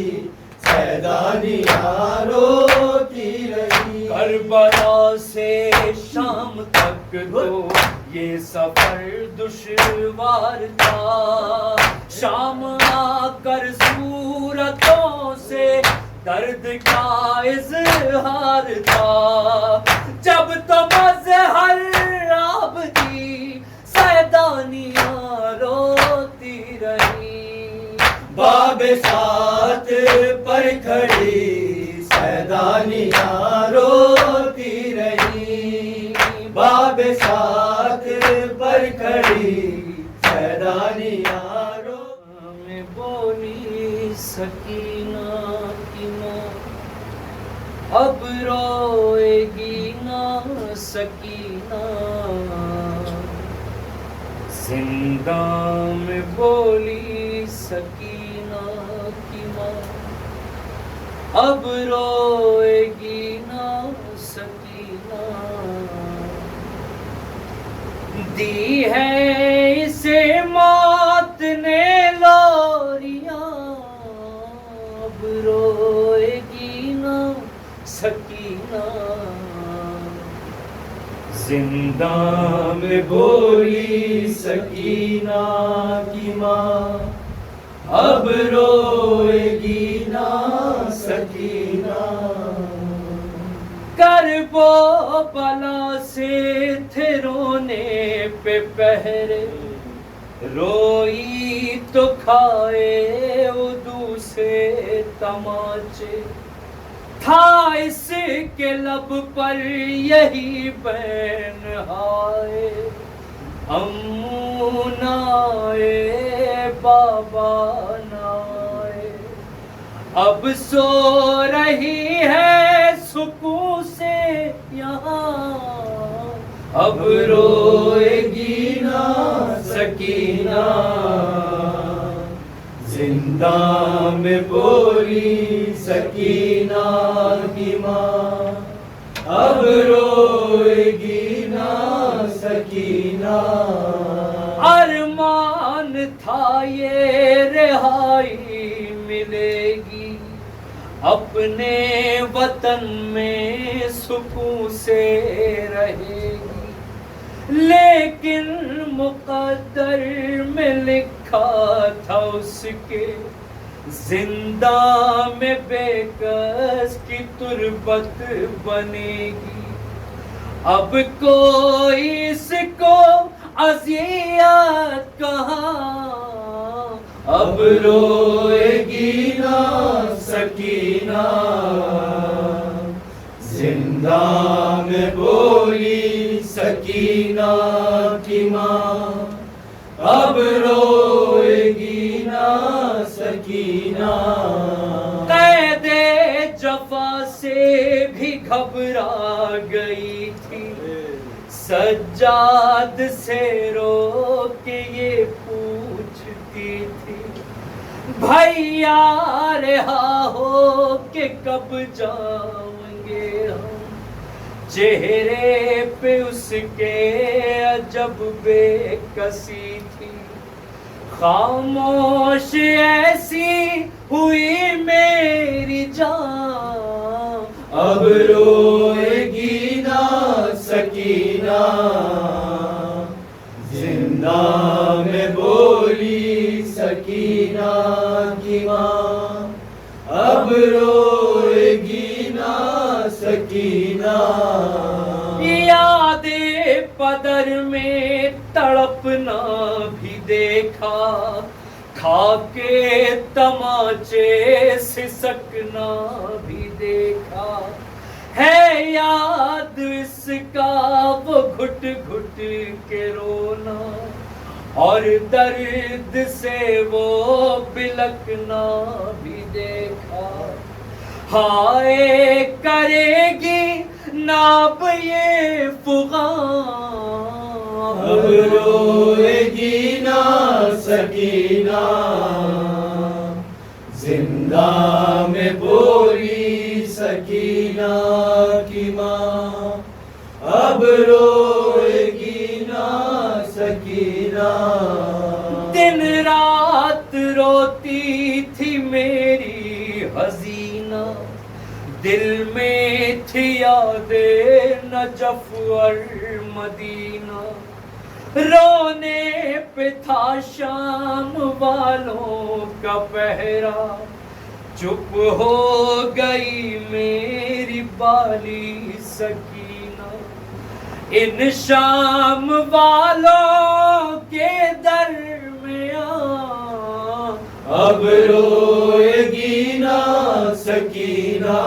سیدانیاں روتی رہی، کربلا سے شام تک تو یہ سفر دشوار تھا، شام آ کر صورتوں سے درد کا اظہار تھا، جب تو مظہر آب کی سیدانیاں روتی رہی، باب سات پر کھڑی سیدانیاں روتی رہی، باب سات پر کھڑی سیدانیاں میں بولی سکینہ کی ماں، اب روئے گی نہ سکینہ، زندہ میں بولی سکینہ کی ماں، اب روئے گی نہ سکینہ، دی ہے اسے موت نے لوریاں، اب روئے گی نہ سکینہ، زندہ میں بولی سکینہ کی ماں، اب روئے گی نہ سکینہ، کرب و بلا سے تھے رونے پہ پہرے، روئی تو کھائے اردو سے تماچے، تھا اس کے لب پر یہی بین ہائے، امو نائے بابا نائے، اب سو رہی ہے سکون سے یہاں، اب روئے گی نہ سکینہ، زندہ میں بولی سکینہ کی ماں، اب روئے گی نہ سکینہ، ارمان تھا یہ رہائی ملے گی، اپنے وطن میں سکون سے رہے گی، لیکن مقدر میں لکھا تھا اس کے، زندہ میں بے کس کی تربت بنے گی، اب کوئی اس کو اذیت کہاں، اب روئے گی نہ سکینہ، زندہ میں بولی سکینہ کی ماں، اب روئے گی نہ سکینہ، قید جفا سے بھی گھبرا گئی تھی، سجاد سے رو کے یہ پوچھتی تھی، بھیا رہا ہو کہ کب جاؤں گے ہم، چہرے پہ اس کے عجب بے کسی تھی، خاموش ایسی ہوئی میری جان، اب روئے گی نہ سکینہ، زندہ میں بولی سکینہ کی ماں، اب روئے گی نہ سکینہ، یاد پدر میں تڑپنا بھی دیکھا، کھا کے تماچے سسکنا بھی دیکھا، ہے یاد اس کا وہ گھٹ گھٹ کے رونا، اور درد سے وہ بلکنا بھی دیکھا، ہائے کرے گی ناب یہ فغان اب روئے گی نا سکینہ زندہ میں بولی سکینہ کی ماں اب روئے گی نا سکینہ دن رات روتی تھی میری حزینہ دل میں تھی یاد نجف اور مدینہ رونے پہ تھا شام والوں کا پہرا چپ ہو گئی میری بالی سکینہ ان شام والوں کے درمیان اب روئے گی نا سکینہ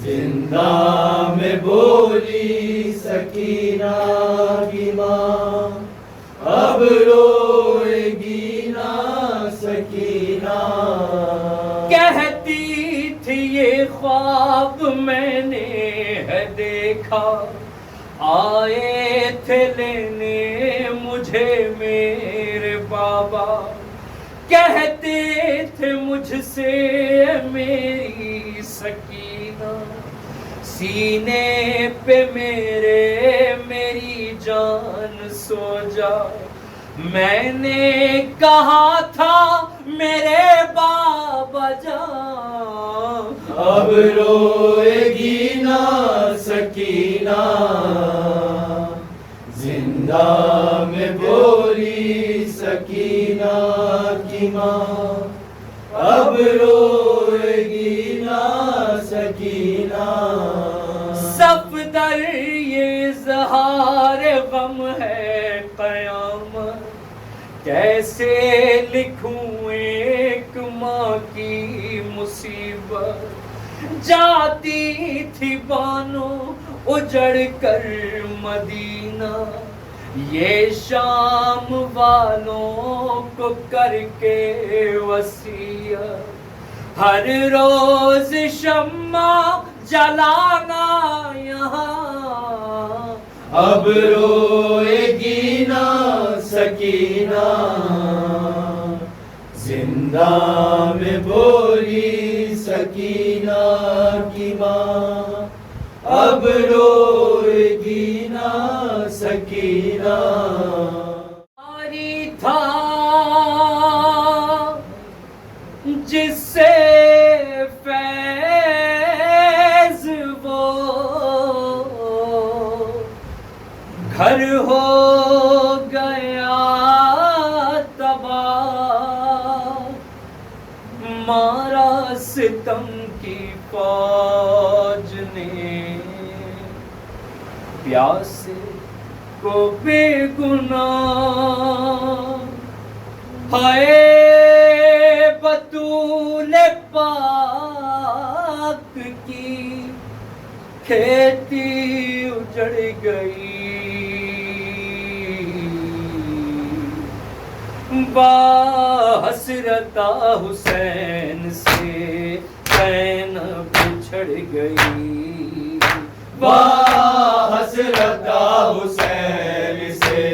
زندہ میں بولی سکینہ کی ماں اب روئے گی نا سکینہ کہتی تھی یہ خواب میں نے ہے دیکھا آئے تھے لینے مجھے میرے بابا کہتے تھے مجھ سے میری سکینہ سینے پہ میری جان سو جا میں نے کہا تھا میرے بابا جان اب روئے گی نا سکینہ زندہ میں بولی سکینہ کی ماں اب روئے گی نا سکینہ صفدر یہ اظہار غم ہے قیامت کیسے لکھوں ایک ماں کی مصیبت جاتی تھی بانو اجڑ کر مدینہ یہ شام والوں کو کر کے وصیت ہر روز شمع جلانا یہاں اب روئے گی نا سکینہ زندہ میں بولی سکینہ کی ماں اب روئے گی نا سکینہ آری تھا جس سے فیض وہ گھر ہو گیا تباہ مارا ستم کی فوج نے پیاسے کو بے گناہ ہائے بطول پاک کی کھیتی اجڑ گئی با حسرتا حسین سے زینب بچھڑ گئی با حسرتا حسین سے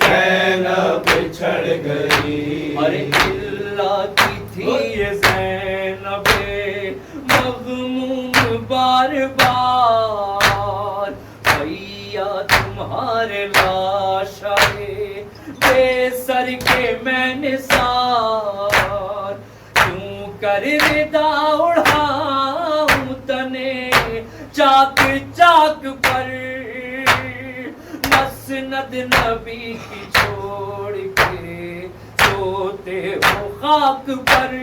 زینب بچھڑ گئی ارے اللہ کی تھی یہ زینب مغموم بار بار بھیا تمہارے لاشائے بے سر کے میں نے سار کیوں کر ردا اڑھاؤں تنے چاک چاک پر مسند نبی کی چھوڑ کے سوتے ہو خاک پر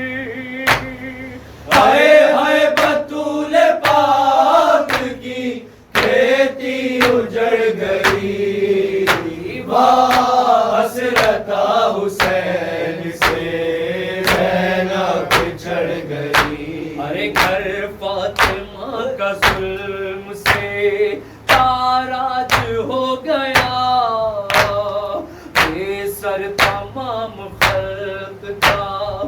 ہائے ہائے بطول پاک کی کھیتی اجڑ گئی با حسرتا حسین سے زینب بچھڑ گئی ارے گھر فاطمہ کا ظلم سے تاراج ہو گیا بے سر تمام خلق کا